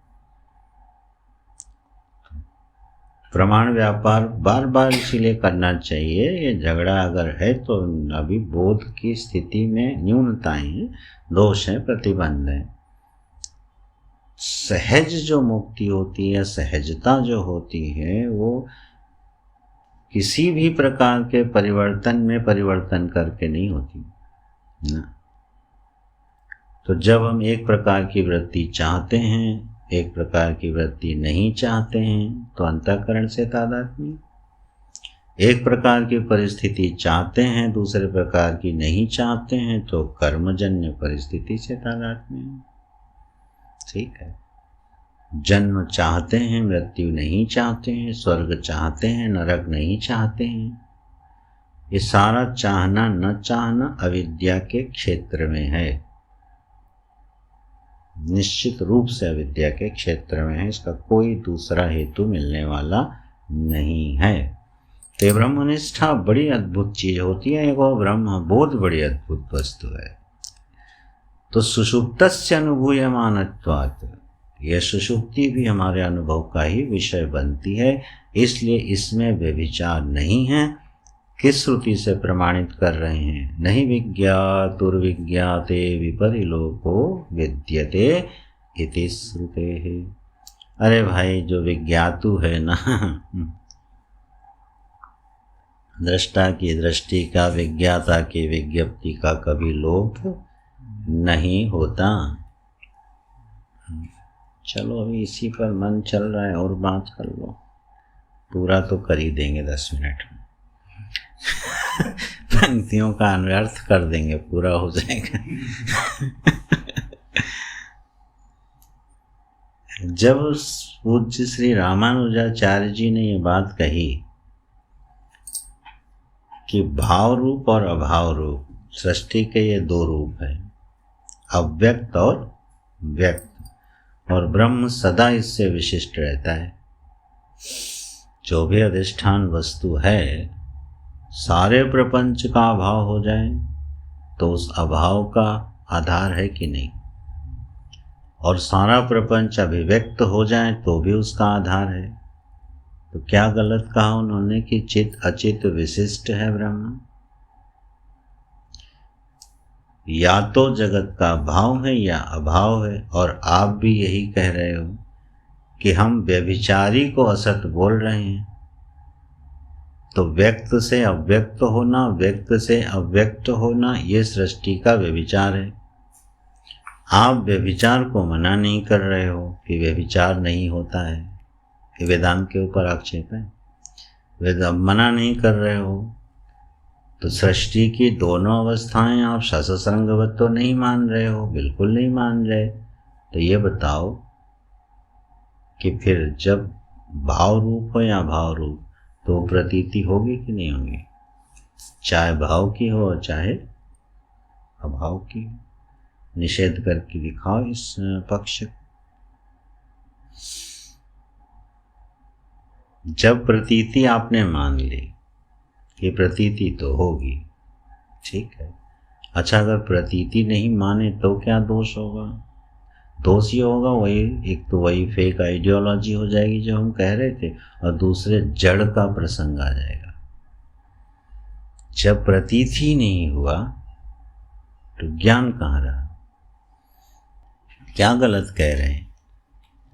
प्रमाण व्यापार बार बार इसीलिए करना चाहिए। ये झगड़ा अगर है तो अभी बोध की स्थिति में न्यूनताएं हैं, दोष है, प्रतिबंध है। सहज जो मुक्ति होती है, सहजता जो होती है, वो किसी भी प्रकार के परिवर्तन में परिवर्तन करके नहीं होती ना। तो जब हम एक प्रकार की वृत्ति चाहते हैं, एक प्रकार की वृत्ति नहीं चाहते हैं, तो अंतःकरण से तादात्म्य। एक प्रकार की परिस्थिति चाहते हैं, दूसरे प्रकार की नहीं चाहते हैं, तो कर्मजन्य परिस्थिति से तादात्म्य। ठीक है, जन्म चाहते हैं, मृत्यु नहीं चाहते हैं, स्वर्ग चाहते हैं, नरक नहीं चाहते हैं। ये सारा चाहना न चाहना अविद्या के क्षेत्र में है, निश्चित रूप से अविद्या के क्षेत्र में है। इसका कोई दूसरा हेतु मिलने वाला नहीं है। तो ब्रह्मनिष्ठा बड़ी अद्भुत चीज होती है, एक और ब्रह्म बोध बड़ी अद्भुत वस्तु है। तो सुषुप्तस्य अनुभूयमानत्वात्, यह सुषुप्ति भी हमारे अनुभव का ही विषय बनती है, इसलिए इसमें व्यभिचार नहीं है। किस श्रुति से प्रमाणित कर रहे हैं? नहीं विज्ञातुर्विज्ञाते विपरिलोको विद्यते इति श्रुतेः। अरे भाई, जो विज्ञातु है ना, दृष्टा की दृष्टि का, विज्ञाता की विज्ञप्ति का कभी लोप नहीं होता। चलो अभी इसी पर मन चल रहा है, और बात कर लो, पूरा तो कर ही देंगे 10 मिनट में। पंक्तियों का अनर्थ कर देंगे, पूरा हो जाएगा। जब पूज्य श्री रामानुजाचार्य जी ने ये बात कही कि भाव रूप और अभाव रूप, सृष्टि के ये दो रूप हैं, अव्यक्त और व्यक्त, और ब्रह्म सदा इससे विशिष्ट रहता है। जो भी अधिष्ठान वस्तु है, सारे प्रपंच का अभाव हो जाए तो उस अभाव का आधार है कि नहीं, और सारा प्रपंच अभिव्यक्त हो जाए तो भी उसका आधार है। तो क्या गलत कहा उन्होंने कि चित अचित विशिष्ट है ब्रह्म? या तो जगत का भाव है या अभाव है, और आप भी यही कह रहे हो कि हम व्यभिचारी को असत बोल रहे हैं। तो व्यक्त से अव्यक्त होना, व्यक्त से अव्यक्त होना, ये सृष्टि का व्यभिचार है। आप व्यभिचार को मना नहीं कर रहे हो कि व्यभिचार नहीं होता है, कि वेदांत के ऊपर आक्षेप है। वेदांत मना नहीं कर रहे हो, तो सृष्टि की दोनों अवस्थाएं आप सत्संगवत तो नहीं मान रहे हो, बिल्कुल नहीं मान रहे। तो ये बताओ कि फिर जब भाव रूप हो या भाव रूप, तो प्रतीति होगी कि नहीं होगी? चाहे भाव की हो और चाहे अभाव की हो। निषेध करके दिखाओ इस पक्ष। जब प्रतीति आपने मान ली कि प्रतीति तो होगी, ठीक है। अच्छा, अगर प्रतीति नहीं माने तो क्या दोष होगा? दोष ये होगा, वही एक तो वही फेक आइडियोलॉजी हो जाएगी जो हम कह रहे थे, और दूसरे जड़ का प्रसंग आ जाएगा। जब प्रतीत ही नहीं हुआ तो ज्ञान कहाँ रहा? क्या गलत कह रहे हैं?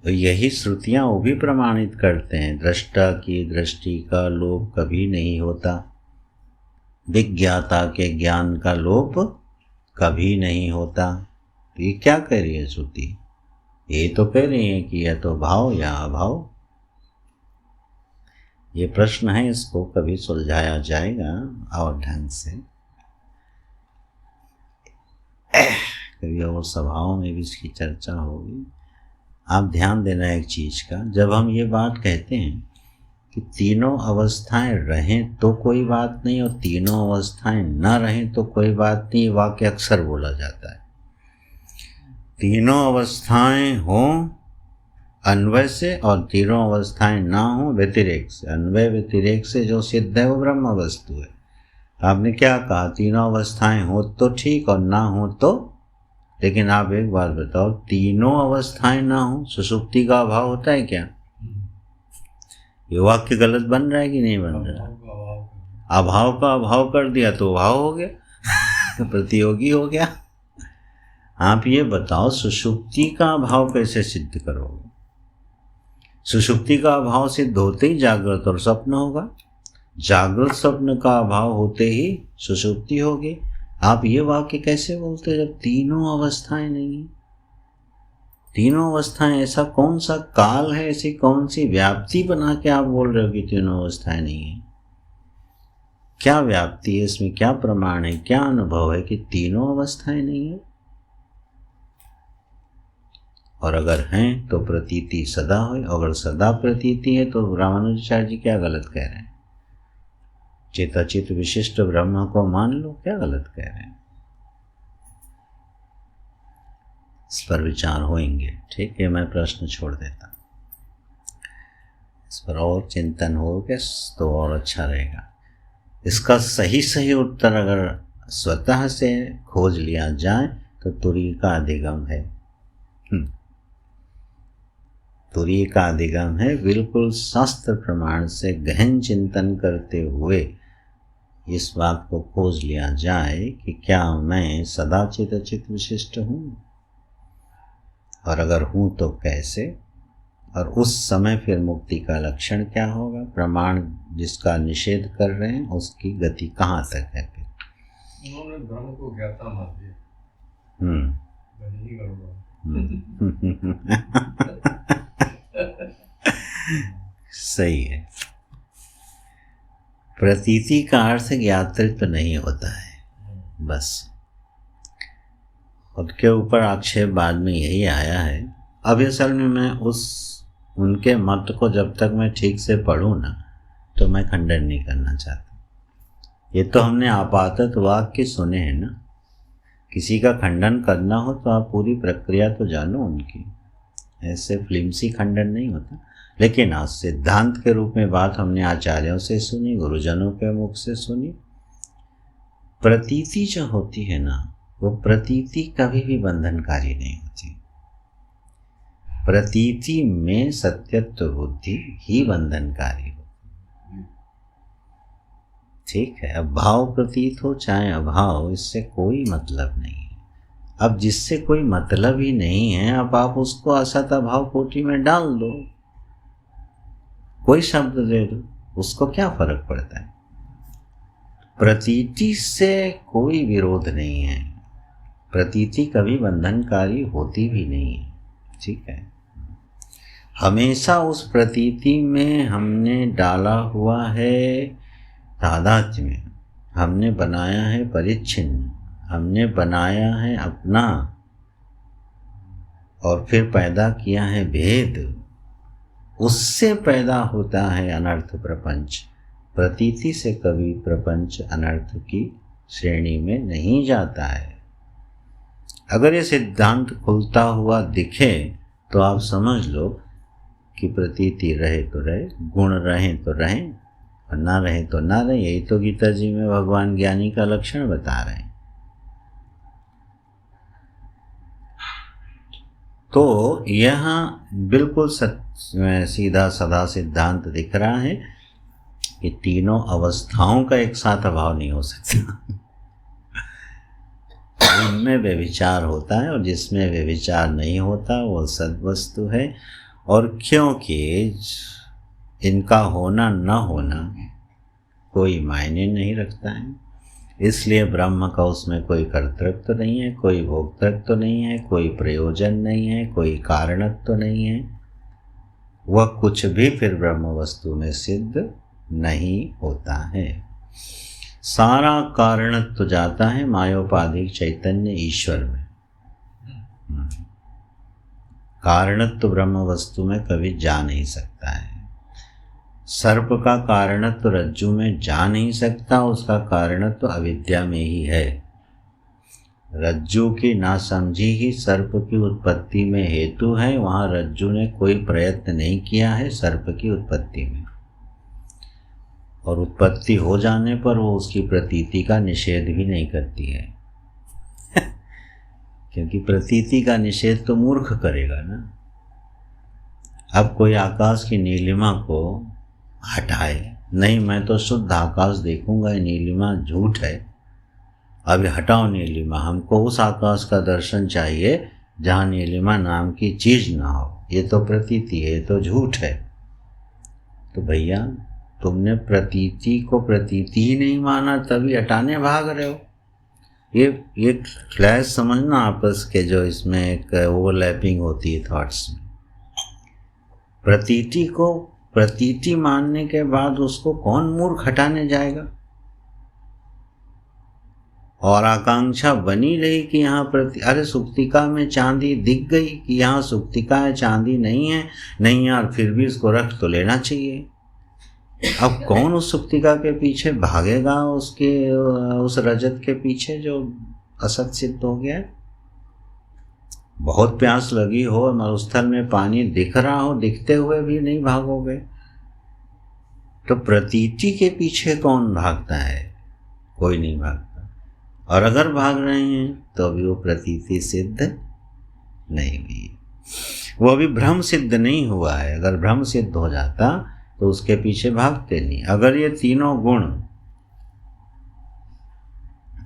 तो यही श्रुतियां वो भी प्रमाणित करते हैं, दृष्टा की दृष्टि का लोप कभी नहीं होता, विज्ञाता के ज्ञान का लोप कभी नहीं होता। तो ये क्या कह रही है श्रुति? ये तो कह रही हैं कि यह तो भाव या अभाव। ये प्रश्न है, इसको कभी सुलझाया जाएगा और ढंग से, कभी और सभाओं में भी इसकी चर्चा होगी। आप ध्यान देना एक चीज़ का, जब हम ये बात कहते हैं कि तीनों अवस्थाएं रहें तो कोई बात नहीं और तीनों अवस्थाएं ना रहें तो कोई बात नहीं, वाक्य अक्सर बोला जाता है। तीनों अवस्थाएं हों अन्वय से और तीनों अवस्थाएं ना हों व्यतिरेक से। अन्वय व्यतिरेक से जो सिद्ध है वो ब्रह्म वस्तु है। आपने क्या कहा, तीनों अवस्थाएं हो तो ठीक और ना हो तो, लेकिन आप एक बात बताओ, तीनों अवस्थाएं ना हो, सुषुप्ति का अभाव होता है क्या? ये वाक्य गलत बन रहा है कि नहीं बन रहा? अभाव का अभाव कर दिया तो अभाव हो गया प्रतियोगी हो गया। आप ये बताओ, सुषुप्ति का अभाव कैसे सिद्ध करोगे? सुषुप्ति का अभाव सिद्ध होते ही जागृत और स्वप्न होगा, जागृत स्वप्न का अभाव होते ही सुषुप्ति होगी। आप ये वाक्य कैसे बोलते जब तीनों अवस्थाएं नहीं है? तीनों अवस्थाएं, ऐसा कौन सा काल है, ऐसी कौन सी व्याप्ति बना के आप बोल रहे हो कि तीनों अवस्थाएं नहीं है? क्या व्याप्ति है इसमें, क्या प्रमाण है, क्या अनुभव है कि तीनों अवस्थाएं नहीं है? और अगर हैं तो प्रतीति सदा हो, अगर सदा प्रतीति है तो रामानुजाचार्य जी क्या गलत कह रहे हैं? चेताचित विशिष्ट ब्रह्म को मान लो, क्या गलत कह रहे हैं? इस पर विचार होंगे, ठीक है। मैं प्रश्न छोड़ देता हूँ, इस पर और चिंतन होगा तो और अच्छा रहेगा। इसका सही सही उत्तर अगर स्वतः से खोज लिया जाए तो तुरीय का अधिगम है। तुरीय का अधिगम है। बिल्कुल शास्त्र प्रमाण से गहन चिंतन करते हुए इस बात को खोज लिया जाए कि क्या मैं सदा चित विशिष्ट हूँ, और अगर हूँ तो कैसे, और उस समय फिर मुक्ति का लक्षण क्या होगा, प्रमाण जिसका निषेध कर रहे हैं उसकी गति कहाँ तक है। फिर उन्होंने ब्रह्म को ज्ञाता मान दिया। सही है। प्रतीति का अर्थ ज्ञातृत्व नहीं होता है बस। उनके ऊपर आक्षेप बाद में यही आया है। अब असल में मैं उनके मत को जब तक मैं ठीक से पढ़ूँ ना तो मैं खंडन नहीं करना चाहता। ये तो हमने आपातत वाक्य सुने हैं ना, किसी का खंडन करना हो तो आप पूरी प्रक्रिया तो जानो उनकी, ऐसे फिल्मसी खंडन नहीं होता। लेकिन आज सिद्धांत के रूप में बात हमने आचार्यों से सुनी, गुरुजनों के मुख से सुनी। प्रतीति जो होती है ना, वो प्रतीति कभी भी बंधनकारी नहीं होती। प्रतीति में सत्यत्व बुद्धि ही बंधनकारी होती। ठीक है, अब भाव प्रतीत हो चाहे अभाव, इससे कोई मतलब नहीं है। अब जिससे कोई मतलब ही नहीं है, अब आप उसको असत अभाव कोटि में डाल दो, कोई शब्द दे दो, उसको क्या फर्क पड़ता है। प्रतीति से कोई विरोध नहीं है, प्रतीति कभी बंधनकारी होती भी नहीं है। ठीक है, हमेशा उस प्रतीति में हमने डाला हुआ है तादात्म्य में, हमने बनाया है परिच्छिन्न, हमने बनाया है अपना, और फिर पैदा किया है भेद। उससे पैदा होता है अनर्थ प्रपंच। प्रतीति से कभी प्रपंच अनर्थ की श्रेणी में नहीं जाता है। अगर ये सिद्धांत खुलता हुआ दिखे तो आप समझ लो कि प्रतीति रहे तो रहे, गुण रहे तो रहे, और ना रहे तो ना रहे। यही तो गीता जी में भगवान ज्ञानी का लक्षण बता रहे हैं। तो यहाँ बिल्कुल सीधा साधा सिद्धांत दिख रहा है कि तीनों अवस्थाओं का एक साथ अभाव नहीं हो सकता। उनमें व्यभिचार होता है और जिसमें व्यभिचार नहीं होता वो सद्वस्तु है। और क्योंकि इनका होना न होना कोई मायने नहीं रखता है, इसलिए ब्रह्म का उसमें कोई कर्तृत्व तो नहीं है, कोई भोक्तृत्व तो नहीं है, कोई प्रयोजन नहीं है, कोई कारणत्व तो नहीं है। वह कुछ भी फिर ब्रह्म वस्तु में सिद्ध नहीं होता है। सारा कारणत्व तो जाता है मायोपाधिक चैतन्य ईश्वर में। कारणत्व ब्रह्म वस्तु में कभी जा नहीं सकता है। सर्प का कारणत्व रज्जु में जा नहीं सकता, उसका कारणत्व अविद्या में ही है। रज्जु की नासमझी ही सर्प की उत्पत्ति में हेतु है। वहाँ रज्जु ने कोई प्रयत्न नहीं किया है सर्प की उत्पत्ति में, और उत्पत्ति हो जाने पर वो उसकी प्रतीति का निषेध भी नहीं करती है क्योंकि प्रतीति का निषेध तो मूर्ख करेगा ना। अब कोई आकाश की नीलिमा को हटाए, नहीं मैं तो शुद्ध आकाश देखूंगा, नीलिमा झूठ है, अभी हटाओ नीलिमा, हमको उस आकाश का दर्शन चाहिए जहाँ नीलिमा नाम की चीज़ ना हो, ये तो प्रतीति है, ये तो झूठ है। तो भैया तुमने प्रतीति को प्रतीति ही नहीं माना, तभी हटाने भाग रहे हो। ये क्लैश समझना आपस के, जो इसमें एक ओवरलैपिंग होती है थॉट्स में। प्रतीति को प्रतीति मानने के बाद उसको कौन मूर्ख हटाने जाएगा। और आकांक्षा बनी रही कि यहाँ अरे सुक्तिका में चांदी दिख गई कि यहाँ सुक्तिका है, चांदी नहीं है, नहीं यार फिर भी इसको रख तो लेना चाहिए। अब कौन उस सुक्तिका के पीछे भागेगा, उस रजत के पीछे जो असत सिद्ध हो गया है। बहुत प्यास लगी हो, मरुस्थल में पानी दिख रहा हो, दिखते हुए भी नहीं भागोगे, तो प्रतीति के पीछे कौन भागता है? कोई नहीं भागता। और अगर भाग रहे हैं तो अभी वो प्रतीति सिद्ध नहीं हुई, वो अभी भ्रम सिद्ध नहीं हुआ है। अगर भ्रम सिद्ध हो जाता तो उसके पीछे भागते नहीं। अगर ये तीनों गुण,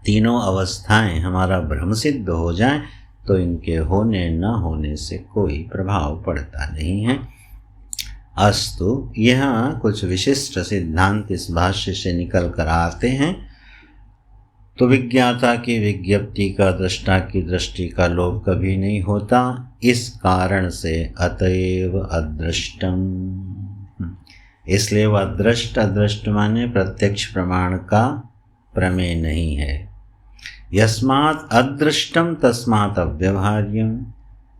तीनों अवस्थाएं हमारा भ्रम सिद्ध हो जाएं तो इनके होने न होने से कोई प्रभाव पड़ता नहीं है। अस्तु, यहाँ कुछ विशिष्ट सिद्धांत इस भाष्य से निकल कर आते हैं। तो विज्ञाता की विज्ञप्ति का दृष्टा की दृष्टि का लोभ कभी नहीं होता, इस कारण से अतएव अदृष्टम, इसलिए वह दृष्ट अदृष्ट माने प्रत्यक्ष प्रमाण का प्रमेय नहीं है। यस्मात् अदृष्टम तस्मात् अव्यवहार्यम,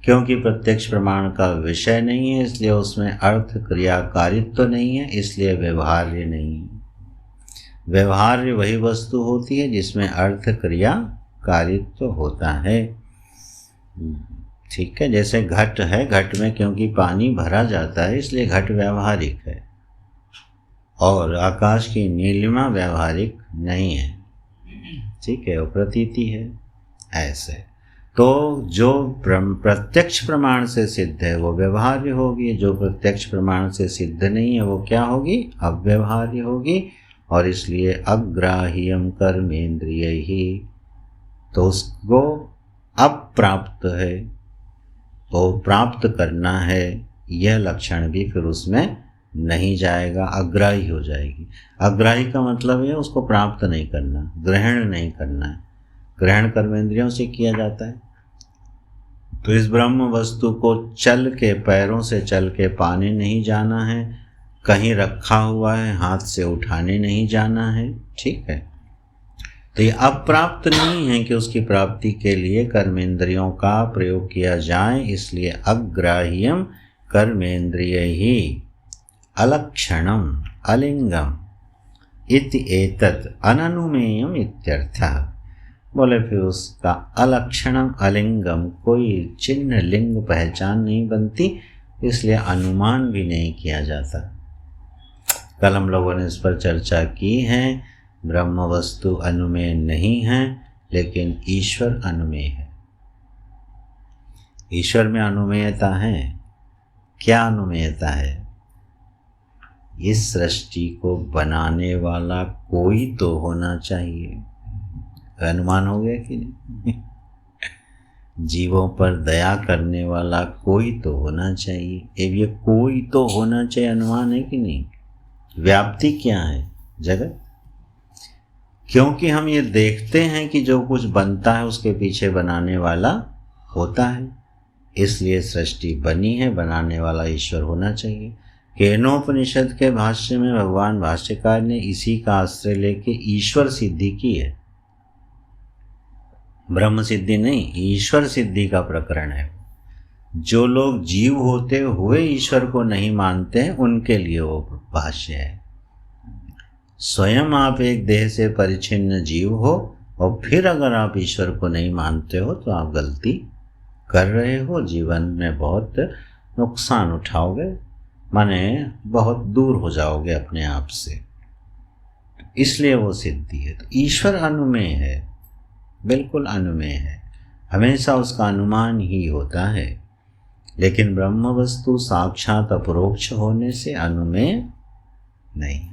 क्योंकि प्रत्यक्ष प्रमाण का विषय नहीं है इसलिए उसमें अर्थ क्रियाकारित्व तो नहीं है, इसलिए व्यवहार्य नहीं। व्यवहार्य वही वस्तु होती है जिसमें अर्थ क्रिया कारित्व होता है। ठीक है, जैसे घट है, घट में क्योंकि पानी भरा जाता है इसलिए घट व्यवहारिक है, और आकाश की नीलिमा व्यवहारिक नहीं है। ठीक है, वो प्रतीति है। ऐसे तो जो प्रत्यक्ष प्रमाण से सिद्ध है वो व्यवहार्य होगी, जो प्रत्यक्ष प्रमाण से सिद्ध नहीं है वो क्या होगी? अव्यवहार्य होगी। और इसलिए अग्राह्यम कर्मेंद्रिय ही, तो उसको अप्राप्त है, तो प्राप्त करना है, यह लक्षण भी फिर उसमें नहीं जाएगा, अग्राही हो जाएगी। अग्राही का मतलब है उसको प्राप्त नहीं करना, ग्रहण नहीं करना है। ग्रहण कर्मेंद्रियों से किया जाता है। तो इस ब्रह्म वस्तु को चल के, पैरों से चल के पाने नहीं जाना है, कहीं रखा हुआ है हाथ से उठाने नहीं जाना है। ठीक है, तो ये अप्राप्त नहीं है कि उसकी प्राप्ति के लिए कर्मेंद्रियों का प्रयोग किया जाए, इसलिए अग्राह्यम कर्मेंद्रिय ही अलक्षणम अलिंगम इति एतत् अननुमेयम इत्यर्थः। बोले फिर उसका अलक्षणम अलिंगम, कोई चिन्ह लिंग पहचान नहीं बनती, इसलिए अनुमान भी नहीं किया जाता। कल हम लोगों ने इस पर चर्चा की है। ब्रह्म वस्तु अनुमेय नहीं है, लेकिन ईश्वर अनुमेय है। ईश्वर में अनुमेयता है। क्या अनुमेयता है? इस सृष्टि को बनाने वाला कोई तो होना चाहिए। अनुमान हो गया कि नहीं? जीवों पर दया करने वाला कोई तो होना चाहिए। ये कोई तो होना चाहिए अनुमान है कि नहीं? व्याप्ति क्या है? जगत। क्योंकि हम ये देखते हैं कि जो कुछ बनता है उसके पीछे बनाने वाला होता है, इसलिए सृष्टि बनी है, बनाने वाला ईश्वर होना चाहिए। केनोपनिषद के भाष्य में भगवान भाष्यकार ने इसी का आश्रय लेके ईश्वर सिद्धि की है। ब्रह्म सिद्धि नहीं, ईश्वर सिद्धि का प्रकरण है। जो लोग जीव होते हुए ईश्वर को नहीं मानते हैं उनके लिए वो भाष्य है। स्वयं आप एक देह से परिच्छिन्न जीव हो और फिर अगर आप ईश्वर को नहीं मानते हो तो आप गलती कर रहे हो, जीवन में बहुत नुकसान उठाओगे, माने बहुत दूर हो जाओगे अपने आप से। इसलिए वो सिद्धि है। तो ईश्वर अनुमेय है, बिल्कुल अनुमेय है, हमेशा उसका अनुमान ही होता है। लेकिन ब्रह्म वस्तु साक्षात अपरोक्ष होने से अनुमेय नहीं।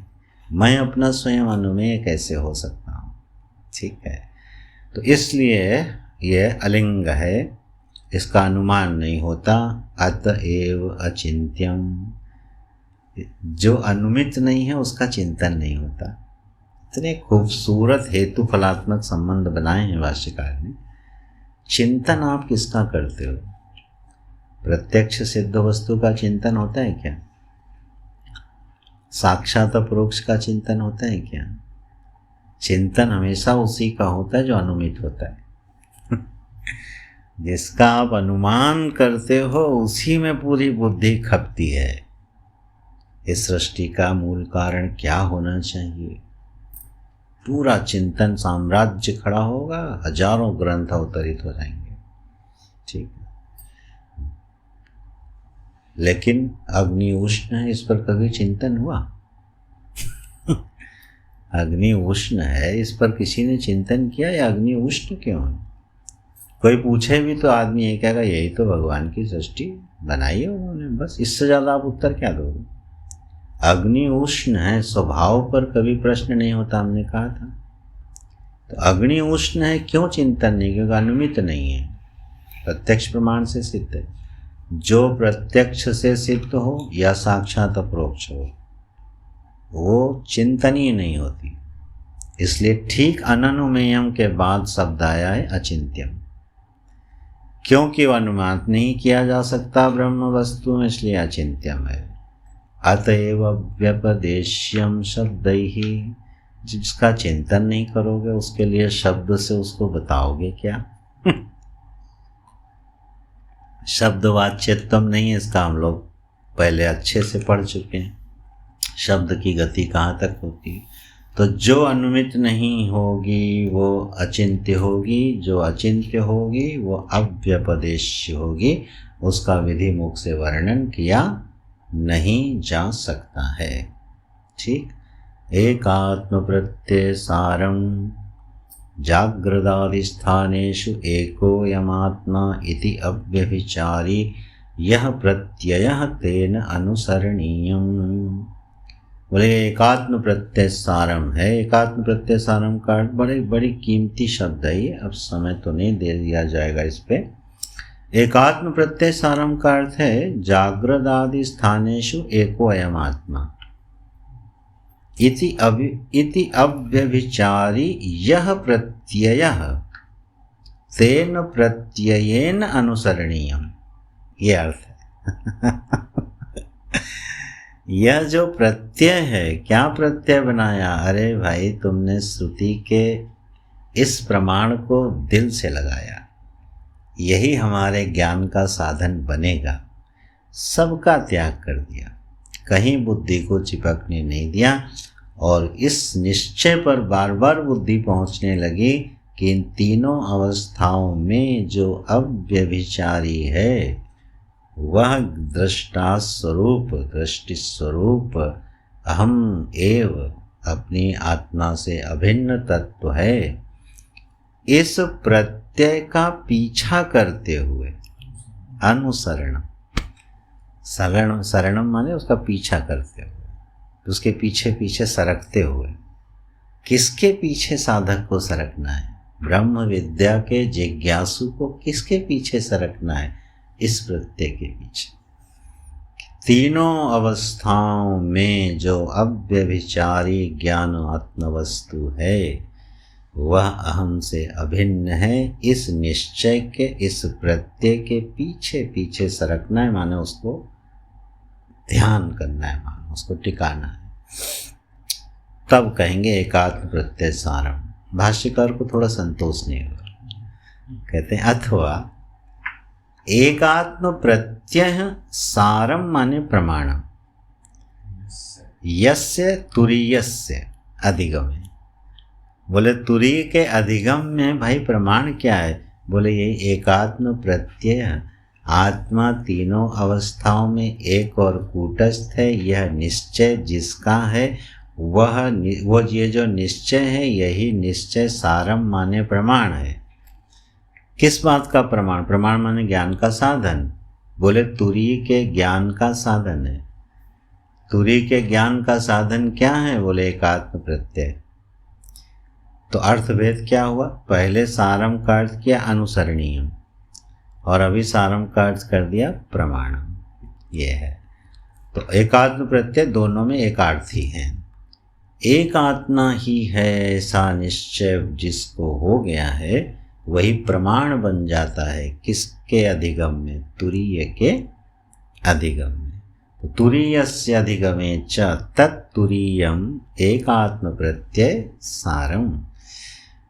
मैं अपना स्वयं अनुमेय कैसे हो सकता हूँ? ठीक है, तो इसलिए यह अलिंग है, इसका अनुमान नहीं होता। अतएव अचिंत्यम, जो अनुमित नहीं है उसका चिंतन नहीं होता। इतने खूबसूरत हेतु फलात्मक संबंध बनाए हैं भाष्यकार ने। चिंतन आप किसका करते हो? प्रत्यक्ष सिद्ध वस्तु का चिंतन होता है क्या? साक्षात अपरोक्ष का चिंतन होता है क्या? चिंतन हमेशा उसी का होता है जो अनुमित होता है। जिसका आप अनुमान करते हो उसी में पूरी बुद्धि खपती है। इस सृष्टि का मूल कारण क्या होना चाहिए, पूरा चिंतन साम्राज्य खड़ा होगा, हजारों ग्रंथ अवतरित हो जाएंगे। ठीक है, लेकिन अग्नि उष्ण है, इस पर कभी चिंतन हुआ? अग्नि उष्ण है, इस पर किसी ने चिंतन किया या अग्नि उष्ण क्यों है? कोई पूछे भी तो आदमी ये कहेगा यही तो भगवान की सृष्टि बनाई है उन्होंने, बस। इससे ज़्यादा आप उत्तर क्या दोगे? अग्नि उष्ण है, स्वभाव पर कभी प्रश्न नहीं होता, हमने कहा था। तो अग्नि उष्ण है, क्यों चिंतन नहीं? क्योंकि अनुमित नहीं है, प्रत्यक्ष प्रमाण से सिद्ध है। जो प्रत्यक्ष से सिद्ध हो या साक्षात अपरोक्ष हो, वो चिंतनीय नहीं होती। इसलिए ठीक अननुमेयम के बाद शब्द आया है अचिंत्यम, क्योंकि वह अनुमान नहीं किया जा सकता ब्रह्म वस्तु में, इसलिए अचिंत्यम है। अतएव व्यपदेश्यम शब्द ही, जिसका चिंतन नहीं करोगे उसके लिए शब्द से उसको बताओगे क्या? शब्दवाच्यत्वम नहीं है, इसका हम लोग पहले अच्छे से पढ़ चुके हैं। शब्द की गति कहाँ तक होती है? तो जो अनुमित नहीं होगी वो अचिंत्य होगी, जो अचिंत्य होगी वो अव्यपदेश्य होगी, उसका विधि मुख से वर्णन किया नहीं जा सकता है। ठीक, एकात्म प्रत्यय सारम जाग्रदादिस्थानेषु एकोऽयमात्मा इति अव्यभिचारी यह प्रत्ययः तेन अनुसरणीयम्। बोले एकात्म प्रत्यय सारम है। एकात्म प्रत्यय सारम का बड़ी कीमती शब्द है ये, अब समय तो नहीं दे दिया जाएगा इस पे। एकात्म प्रत्यय सारम का अर्थ है जाग्रदादि स्थानेषु एको अयम आत्मा इति अव्यभिचारी यह प्रत्ययः तेन प्रत्ययेन अनुसरणीयम्, ये अर्थ है। यह जो प्रत्यय है, क्या प्रत्यय बनाया? अरे भाई, तुमने श्रुति के इस प्रमाण को दिल से लगाया, यही हमारे ज्ञान का साधन बनेगा। सबका त्याग कर दिया, कहीं बुद्धि को चिपकने नहीं दिया, और इस निश्चय पर बार बार बुद्धि पहुंचने लगी कि इन तीनों अवस्थाओं में जो अव्यभिचारी है वह दृष्टा स्वरूप, दृष्टि स्वरूप अहम एव, अपनी आत्मा से अभिन्न तत्व है। इस प्रत्यय का पीछा करते हुए, अनुसरण, शरणम माने उसका पीछा करते हुए, उसके पीछे पीछे सरकते हुए। किसके पीछे साधक को सरकना है? ब्रह्म विद्या के जिज्ञासु को किसके पीछे सरकना है? इस प्रत्यय के पीछे। तीनों अवस्थाओं में जो अव्यभिचारी ज्ञान आत्मवस्तु है, वह अहम से अभिन्न है, इस निश्चय के, इस प्रत्यय के पीछे पीछे सरकना है, माने उसको ध्यान करना है, माने उसको टिकाना है, तब कहेंगे एकात्म प्रत्यय सारम। भाष्यकार को थोड़ा संतोष नहीं हुआ, कहते हैं अथवा एकात्म प्रत्यय सारम माने प्रमाणम, यस्य तुरीयस्य अधिगम। बोले तुरीय के अधिगम में भाई प्रमाण क्या है? बोले ये एकात्म प्रत्यय आत्मा तीनों अवस्थाओं में एक और कूटस्थ है, यह निश्चय जिसका है वो ये जो निश्चय है यही निश्चय सारम माने प्रमाण है। किस बात का प्रमाण? प्रमाण माने ज्ञान का साधन। बोले तुरीय के ज्ञान का साधन है। तुरीय के ज्ञान का साधन क्या है? बोले एकात्म प्रत्यय। तो अर्थभेद क्या हुआ? पहले सारम का अर्थ किया अनुसरणीय और अभी सारम का अर्थ कर दिया प्रमाणम। ये है तो एकात्म प्रत्यय दोनों में एकार्थी है। एक आत्मा ही है ऐसा निश्चय जिसको हो गया है वही प्रमाण बन जाता है। किसके अधिगम में? तुरीय के अधिगम में। तो तुरीयस्य अधिगमे च तत्तुरीयम एकात्म प्रत्यय सारम।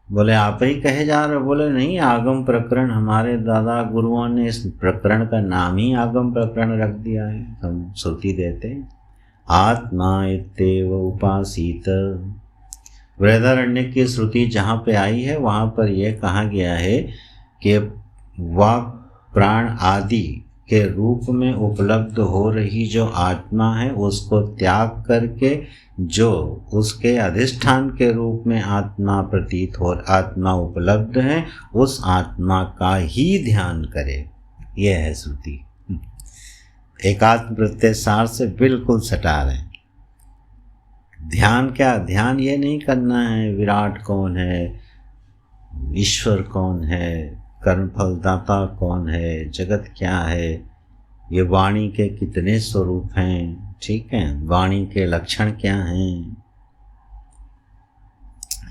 बोले आप ही कहे जा रहे हो? बोले नहीं, आगम प्रकरण, हमारे दादा गुरुओं ने इस प्रकरण का नाम ही आगम प्रकरण रख दिया है। हम श्रुति देते हैं आत्मा इत्येव उपासीत। बृहदारण्यक की श्रुति जहाँ पे आई है वहाँ पर यह कहा गया है कि वाक प्राण आदि के रूप में उपलब्ध हो रही जो आत्मा है उसको त्याग करके जो उसके अधिष्ठान के रूप में आत्मा प्रतीत हो, आत्मा उपलब्ध है, उस आत्मा का ही ध्यान करे। यह है श्रुति। एकात्म प्रत्यय सार से बिल्कुल सटा रहे हैं। ध्यान क्या? ध्यान ये नहीं करना है विराट कौन है, ईश्वर कौन है, कर्मफलदाता कौन है, जगत क्या है, ये वाणी के कितने स्वरूप हैं, ठीक है, वाणी के लक्षण क्या हैं,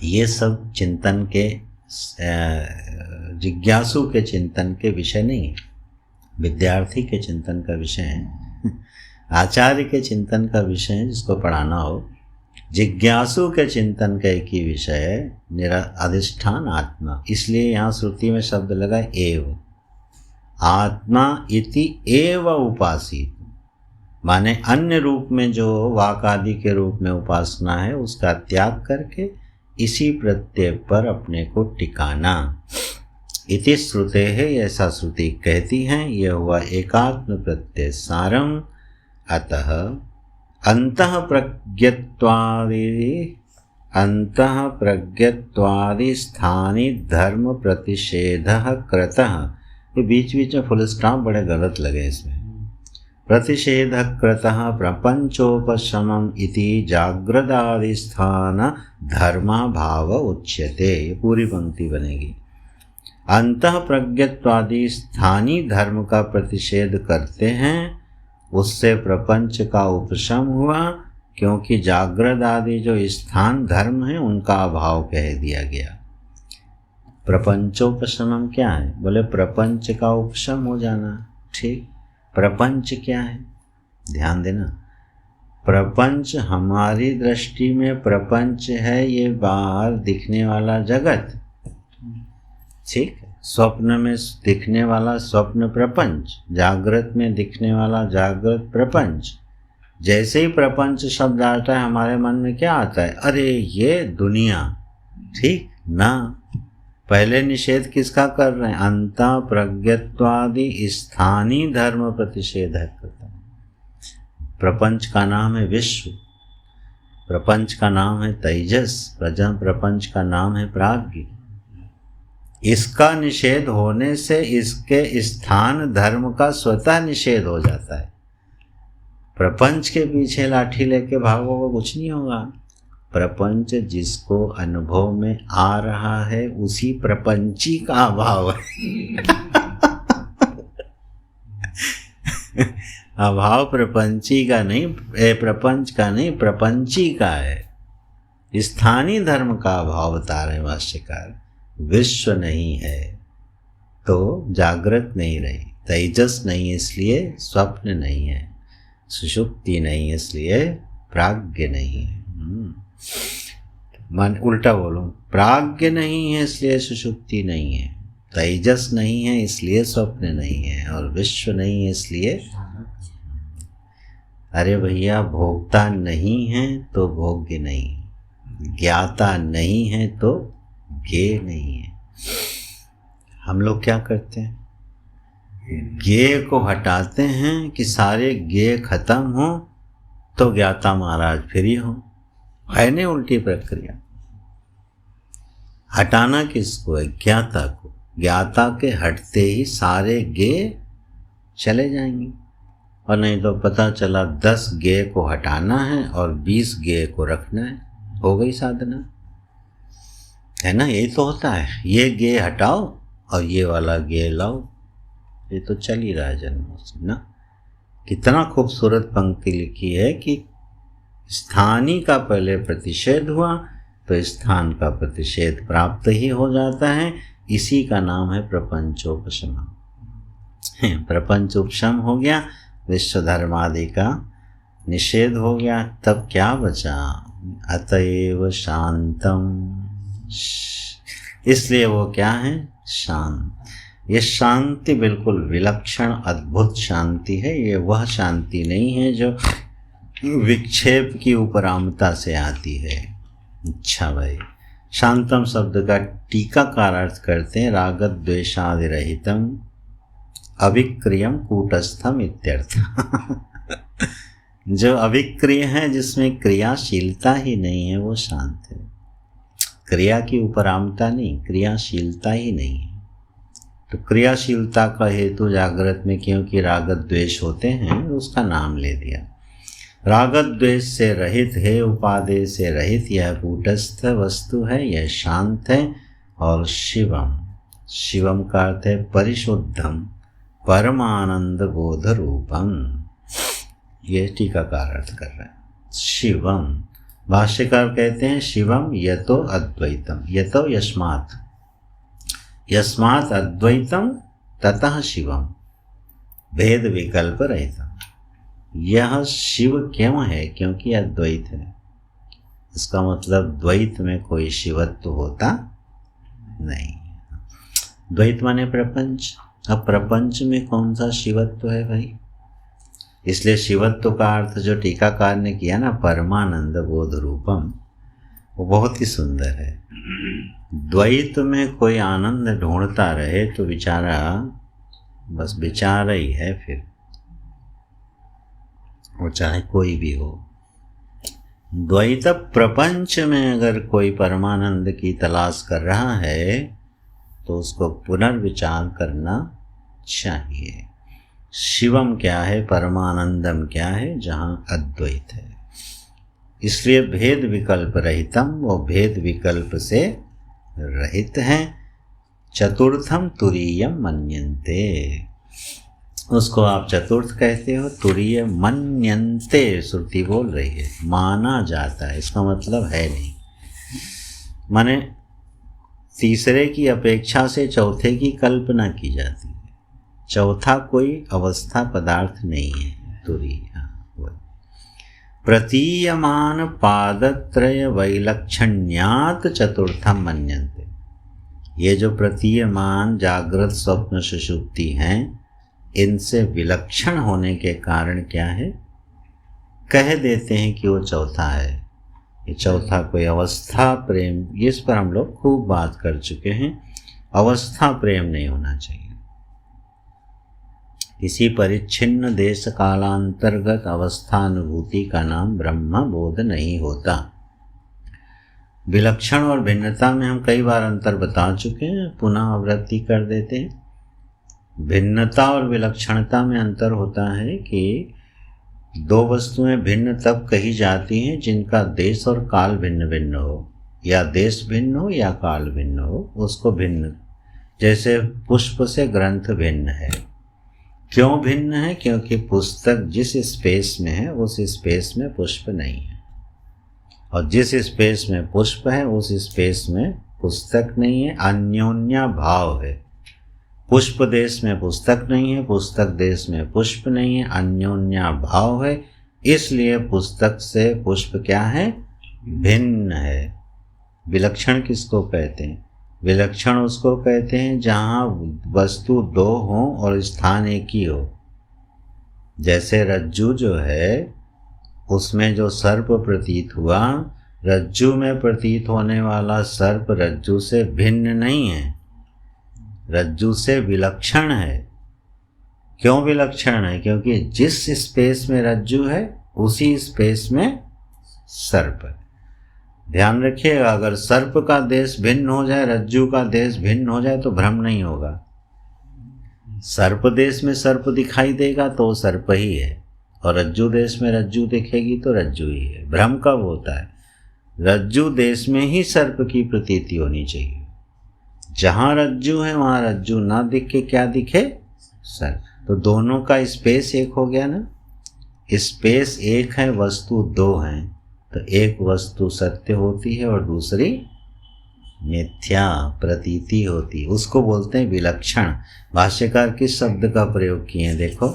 ये सब चिंतन के जिज्ञासु के चिंतन के विषय नहीं है, विद्यार्थी के चिंतन का विषय है, आचार्य के चिंतन का विषय है जिसको पढ़ाना हो। जिज्ञासु के चिंतन का एक ही विषय है, अधिष्ठान आत्मा। इसलिए यहाँ श्रुति में शब्द लगा एव, आत्मा इति एव उपासित, माने अन्य रूप में जो वाक आदि के रूप में उपासना है उसका त्याग करके इसी प्रत्यय पर अपने को टिकाना। इति श्रुते है, ऐसा श्रुति कहती हैं। यह हुआ एकात्म प्रत्यय सारम। अतः अंतः प्रज्ञत्वादि स्थानी धर्म प्रतिषेधः कृतः। ये बीच बीच में फुल स्टॉप बड़े गलत लगे इसमें। प्रतिषेधः कृतः प्रपंचोपशमम् इति जाग्रदादिस्थान धर्माभाव उच्यते। ये पूरी पंक्ति बनेगी। अंतः प्रज्ञत्वादि स्थानीय धर्म का प्रतिषेध करते हैं, उससे प्रपंच का उपशम हुआ, क्योंकि जागृत आदि जो स्थान धर्म है उनका अभाव कह दिया गया। प्रपंचोपशमम क्या है? बोले प्रपंच का उपशम हो जाना। ठीक, प्रपंच क्या है? ध्यान देना, प्रपंच हमारी दृष्टि में प्रपंच है ये बाहर दिखने वाला जगत। ठीक, स्वप्न में दिखने वाला स्वप्न प्रपंच, जागृत में दिखने वाला जागृत प्रपंच। जैसे ही प्रपंच शब्द आता है हमारे मन में क्या आता है? अरे ये दुनिया। ठीक ना, पहले निषेध किसका कर रहे हैं? अंतः प्रज्ञत्वादि स्थानीय धर्म प्रतिषेध करता है। प्रपंच का नाम है विश्व, प्रपंच का नाम है तेजस, प्रपंच का नाम है प्राज्ञ। इसका निषेध होने से इसके स्थान धर्म का स्वतः निषेध हो जाता है। प्रपंच के पीछे लाठी लेके भागोगे कुछ नहीं होगा। प्रपंच जिसको अनुभव में आ रहा है उसी प्रपंची का अभाव है। अभाव प्रपंची का नहीं, प्रपंच का नहीं, प्रपंची का है। स्थानीय धर्म का अभाव बता रहे भाष्यकार। विश्व नहीं है तो जागृत नहीं रही, तेजस नहीं है इसलिए स्वप्न नहीं है, सुषुप्ति नहीं है इसलिए प्राज्ञ नहीं है। मान उल्टा बोलूं, प्राज्ञ नहीं है इसलिए सुषुप्ति नहीं है, तेजस नहीं है इसलिए स्वप्न नहीं है, और विश्व नहीं है इसलिए। अरे भैया, भोक्ता नहीं है तो भोग्य नहीं, ज्ञाता नहीं है तो ज्ञेय नहीं है। हम लोग क्या करते हैं, ज्ञेय को हटाते हैं कि सारे ज्ञेय खत्म हो तो ज्ञाता महाराज फ्री हो। है नहीं उल्टी प्रक्रिया। हटाना किसको है, ज्ञाता को। ज्ञाता के हटते ही सारे ज्ञेय चले जाएंगे, और नहीं तो पता चला 10 ज्ञेय को हटाना है और 20 ज्ञेय को रखना है, हो गई साधना। है ना, यही तो होता है। ये ज्ञेय हटाओ और ये वाला ज्ञेय लाओ, ये तो चल ही रहा है जन्मों से ना। कितना खूबसूरत पंक्ति लिखी है कि स्थानी का पहले प्रतिषेध हुआ तो स्थान का प्रतिषेध प्राप्त ही हो जाता है। इसी का नाम है प्रपंचोपशम। प्रपंच उपशम हो गया, विश्व धर्मादि का निषेध हो गया, तब क्या बचा, अतएव शांतम। इसलिए वो क्या है, शांत। ये शांति बिल्कुल विलक्षण अद्भुत शांति है। ये वह शांति नहीं है जो विक्षेप की उपरामता से आती है। अच्छा भाई, शांतम शब्द का टीकाकार अर्थ करते हैं रागत द्वेषादि रहितम अविक्रियम कूटस्थम इत्यर्थ। जो अविक्रिय है, जिसमें क्रियाशीलता ही नहीं है, वो शांत है। क्रिया की उपरामता नहीं, क्रियाशीलता ही नहीं है। तो क्रियाशीलता का हेतु जागृत में क्योंकि रागत द्वेष होते हैं, उसका नाम ले दिया। रागत द्वेष से रहित है, उपादेय से रहित यह कूटस्थ वस्तु है, यह शांत है। और शिवम, शिवम का अर्थ है परिशुद्धम परमानंद बोध रूपम। ये टीकाकार अर्थ कर रहे हैं। शिवम, भाष्यकार कहते हैं शिवम यतो अद्वैतम, यतो यस्मात्, यस्मात् अद्वैतम ततः शिवम भेद विकल्प रहितम। यह शिव क्यों है, क्योंकि अद्वैत है। इसका मतलब द्वैत में कोई शिवत्व होता नहीं। द्वैत माने प्रपंच। अब प्रपंच में कौन सा शिवत्व है भाई। इसलिए शिवत्व का अर्थ जो टीकाकार ने किया ना, परमानंद बोध रूपम, वो बहुत ही सुंदर है। द्वैत में कोई आनंद ढूंढता रहे तो बेचारा बस बेचारा ही है, फिर वो चाहे कोई भी हो। द्वैत प्रपंच में अगर कोई परमानंद की तलाश कर रहा है तो उसको पुनर्विचार करना चाहिए। शिवम क्या है, परमानंदम क्या है, जहाँ अद्वैत है। इसलिए भेद विकल्प रहितम, वो भेद विकल्प से रहित हैं। चतुर्थम तुरीयम मन्यन्ते, उसको आप चतुर्थ कहते हो। तुरीय मन्यन्ते श्रुति बोल रही है, माना जाता है, इसका मतलब है नहीं। माने तीसरे की अपेक्षा से चौथे की कल्पना की जाती है। चौथा कोई अवस्था पदार्थ नहीं है। तुरीय प्रतीयमान पादत्रय वैलक्षण्यात् चतुर्थम मन्यन्ते। ये जो प्रतीयमान जागृत स्वप्न सुषुप्ति हैं, इनसे विलक्षण होने के कारण क्या है, कह देते हैं कि वो चौथा है। ये चौथा कोई अवस्था प्रेम, इस पर हम लोग खूब बात कर चुके हैं। अवस्था प्रेम नहीं होना चाहिए। किसी परिच्छिन्न देश कालांतर्गत अवस्थानुभूति का नाम ब्रह्म बोध नहीं होता। विलक्षण और भिन्नता में हम कई बार अंतर बता चुके हैं, पुनः आवृत्ति कर देते हैं। भिन्नता और विलक्षणता में अंतर होता है कि दो वस्तुएं भिन्न तब कही जाती हैं जिनका देश और काल भिन्न भिन्न हो, या देश भिन्न हो या काल भिन्न हो, उसको भिन्न। जैसे पुष्प से ग्रंथ भिन्न है। क्यों भिन्न है, क्योंकि पुस्तक जिस स्पेस में है उस स्पेस में पुष्प नहीं है। और जिस स्पेस में पुष्प है उस स्पेस में पुस्तक नहीं है, अन्योन्या भाव है। पुष्प देश में पुस्तक नहीं है, पुस्तक देश में पुष्प नहीं है, अन्योन्या भाव है। इसलिए पुस्तक से पुष्प क्या है? भिन्न है। विलक्षण किसको कहते हैं? विलक्षण उसको कहते हैं जहाँ वस्तु दो हों और स्थान एक ही हो। जैसे रज्जु जो है उसमें जो सर्प प्रतीत हुआ, रज्जु में प्रतीत होने वाला सर्प रज्जु से भिन्न नहीं है, रज्जु से विलक्षण है। क्यों विलक्षण है? क्योंकि जिस स्पेस में रज्जु है उसी स्पेस में सर्प है। ध्यान रखिएगा, अगर सर्प का देश भिन्न हो जाए, रज्जु का देश भिन्न हो जाए तो भ्रम नहीं होगा। सर्प देश में सर्प दिखाई देगा तो वो सर्प ही है, और रज्जु देश में रज्जु दिखेगी तो रज्जु ही है। भ्रम कब होता है? रज्जु देश में ही सर्प की प्रतीति होनी चाहिए। जहाँ रज्जु है वहाँ रज्जु ना दिखे, क्या दिखे? सर्प। तो दोनों का स्पेस एक हो गया ना। स्पेस एक है, वस्तु दो हैं, तो एक वस्तु सत्य होती है और दूसरी मिथ्या प्रतीति होती है। उसको बोलते हैं विलक्षण। भाष्यकार किस शब्द का प्रयोग किए हैं देखो,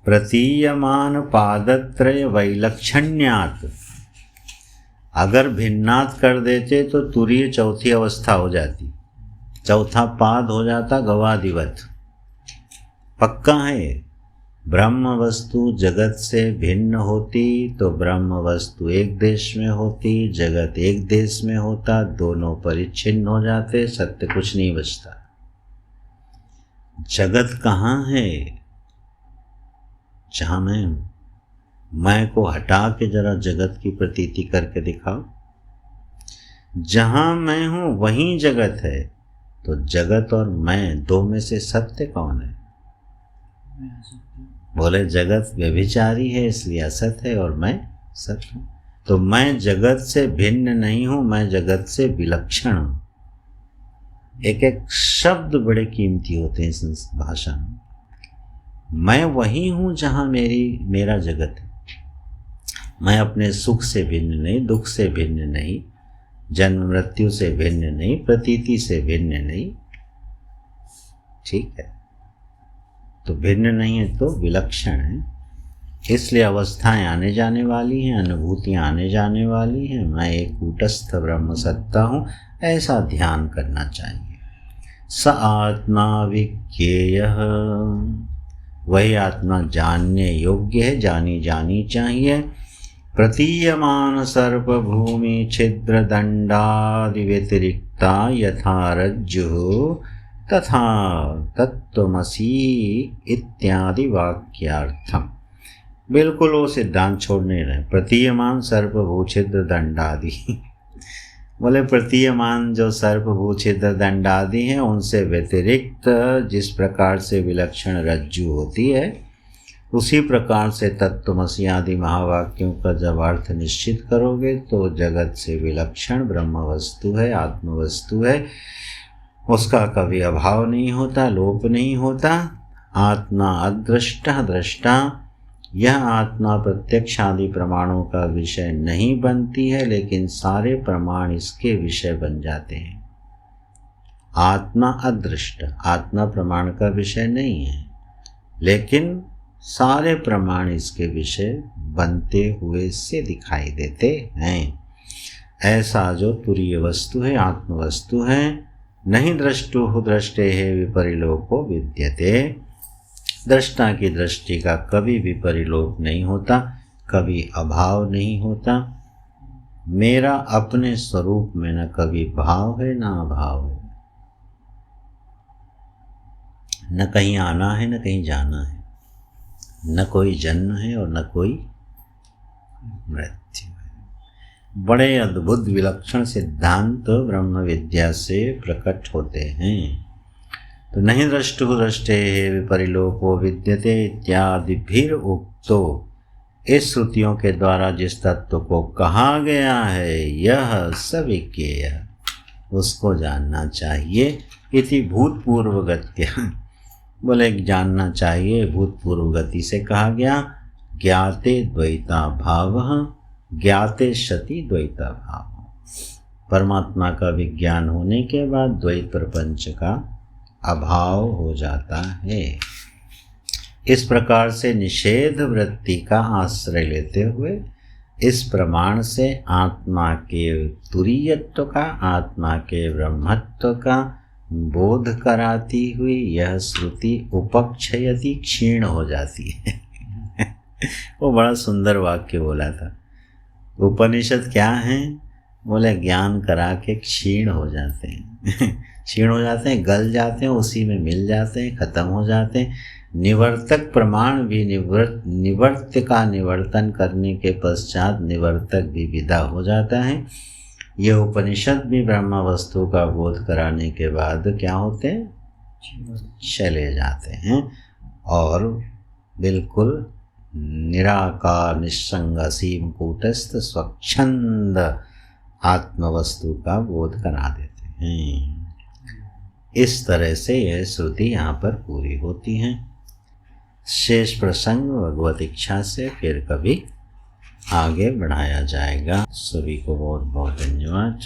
प्रतीयमान पादत्रय वैलक्षण्यात्। अगर भिन्नात कर देते तो तुरीय चौथी अवस्था हो जाती, चौथा पाद हो जाता गवादिवत। पक्का है। ब्रह्म वस्तु जगत से भिन्न होती तो ब्रह्म वस्तु एक देश में होती, जगत एक देश में होता, दोनों परिच्छिन्न हो जाते, सत्य कुछ नहीं बचता। जगत कहाँ है? जहाँ मैं को हटा के जरा जगत की प्रतीति करके दिखाओ। जहाँ मैं हूँ वहीं जगत है, तो जगत और मैं दो में से सत्य कौन है? बोले जगत व्यभिचारी है इसलिए असत है और मैं सत्य हूँ। तो मैं जगत से भिन्न नहीं हूँ, मैं जगत से विलक्षण हूँ। एक एक शब्द बड़े कीमती होते हैं इस भाषा में। मैं वही हूँ जहाँ मेरा जगत है। मैं अपने सुख से भिन्न नहीं, दुख से भिन्न नहीं, जन्म मृत्यु से भिन्न नहीं, प्रतीति से भिन्न नहीं। ठीक है, तो भिन्न नहीं है तो विलक्षण है। इसलिए अवस्थाएं आने जाने वाली हैं, अनुभूतियां आने जाने वाली हैं। मैं एक कूटस्थ ब्रह्म सत्ता हूँ, ऐसा ध्यान करना चाहिए। स आत्मा विज्ञेयः, वही आत्मा जानने योग्य है, जानी जानी चाहिए। प्रतीयमान सर्पभूमि छिद्र दंडादि व्यतिरिक्ता यथा रज्जु तथा तत्त्वमसि इत्यादि वाक्यार्थम। बिल्कुल वो सिद्धांत छोड़ने रहे। प्रतीयमान सर्पभू छिद्र दंडादि बोले प्रतीयमान जो सर्पभू छिद्र दंडादि हैं उनसे व्यतिरिक्त जिस प्रकार से विलक्षण रज्जु होती है, उसी प्रकार से तत्त्वमसि आदि महावाक्यों का जब अर्थ निश्चित करोगे तो जगत से विलक्षण ब्रह्म वस्तु है, आत्म वस्तु है, उसका कभी अभाव नहीं होता, लोप नहीं होता। आत्मा अदृष्टा दृष्टा, यह आत्मा प्रत्यक्ष आदि प्रमाणों का विषय नहीं बनती है, लेकिन सारे प्रमाण इसके विषय बन जाते हैं। आत्मा अदृष्ट, आत्मा प्रमाण का विषय नहीं है, लेकिन सारे प्रमाण इसके विषय बनते हुए से दिखाई देते हैं। ऐसा जो तुरीय वस्तु है, आत्म वस्तु है, नहीं दृष्टुः दृष्टेः विपरिलोको विद्यते। दृष्टा की दृष्टि का कभी विपरिलोक नहीं होता, कभी अभाव नहीं होता। मेरा अपने स्वरूप में न कभी भाव है न अभाव है, न कहीं आना है न कहीं जाना है, न कोई जन्म है और न कोई मृत्यु है। बड़े अद्भुत विलक्षण सिद्धांत ब्रह्म विद्या से प्रकट होते हैं। तो नहीं दृष्टुः दृष्टेः विपरिलोको विद्यते इत्यादि फिर उक्तो, इस श्रुतियों के द्वारा जिस तत्व को कहा गया है यह सविज्ञेय, उसको जानना चाहिए। इति भूतपूर्व गत्या, बोले जानना चाहिए, भूतपूर्व गति से कहा गया। ज्ञाते द्वैता भावः, ज्ञाते सति द्वैता भाव। परमात्मा का विज्ञान होने के बाद द्वैत प्रपंच का अभाव हो जाता है। इस प्रकार से निषेध वृत्ति का आश्रय लेते हुए इस प्रमाण से आत्मा के तुरीयत्व का, आत्मा के ब्रह्मत्व का बोध कराती हुई यह श्रुति उपक्षयति, क्षीण हो जाती है। वो बड़ा सुंदर वाक्य बोला था। उपनिषद क्या है? बोले ज्ञान करा के क्षीण हो जाते हैं। क्षीण हो जाते हैं, गल जाते हैं, उसी में मिल जाते हैं, खत्म हो जाते हैं। निवर्तक प्रमाण भी निवर्त्य का निवर्तन करने के पश्चात निवर्तक भी विदा हो जाता है। ये उपनिषद भी ब्रह्म वस्तु का बोध कराने के बाद क्या होते हैं? चले जाते हैं और बिल्कुल निराकार निस्संग असीम कूटस्थ स्वच्छंद आत्मवस्तु का बोध करा देते हैं। इस तरह से यह श्रुति यहाँ पर पूरी होती है। शेष प्रसंग भगवत इच्छा से फिर कभी आगे बढ़ाया जाएगा। सभी को बहुत बहुत धन्यवाद।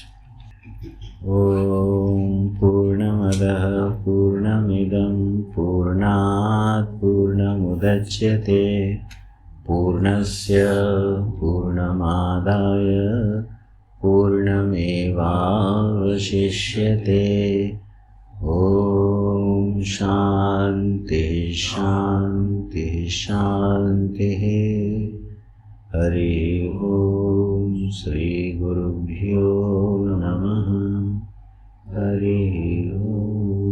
ओम पूर्णमदः पूर्णमिदं पूर्णात् पूर्णमुदच्यते पूर्णस्य पूर्णमादाय पूर्णमेवावशिष्यते। ओम शांति शांति शांति। हरि ओम। श्री गुरुभ्यो नमः। हरि ओम।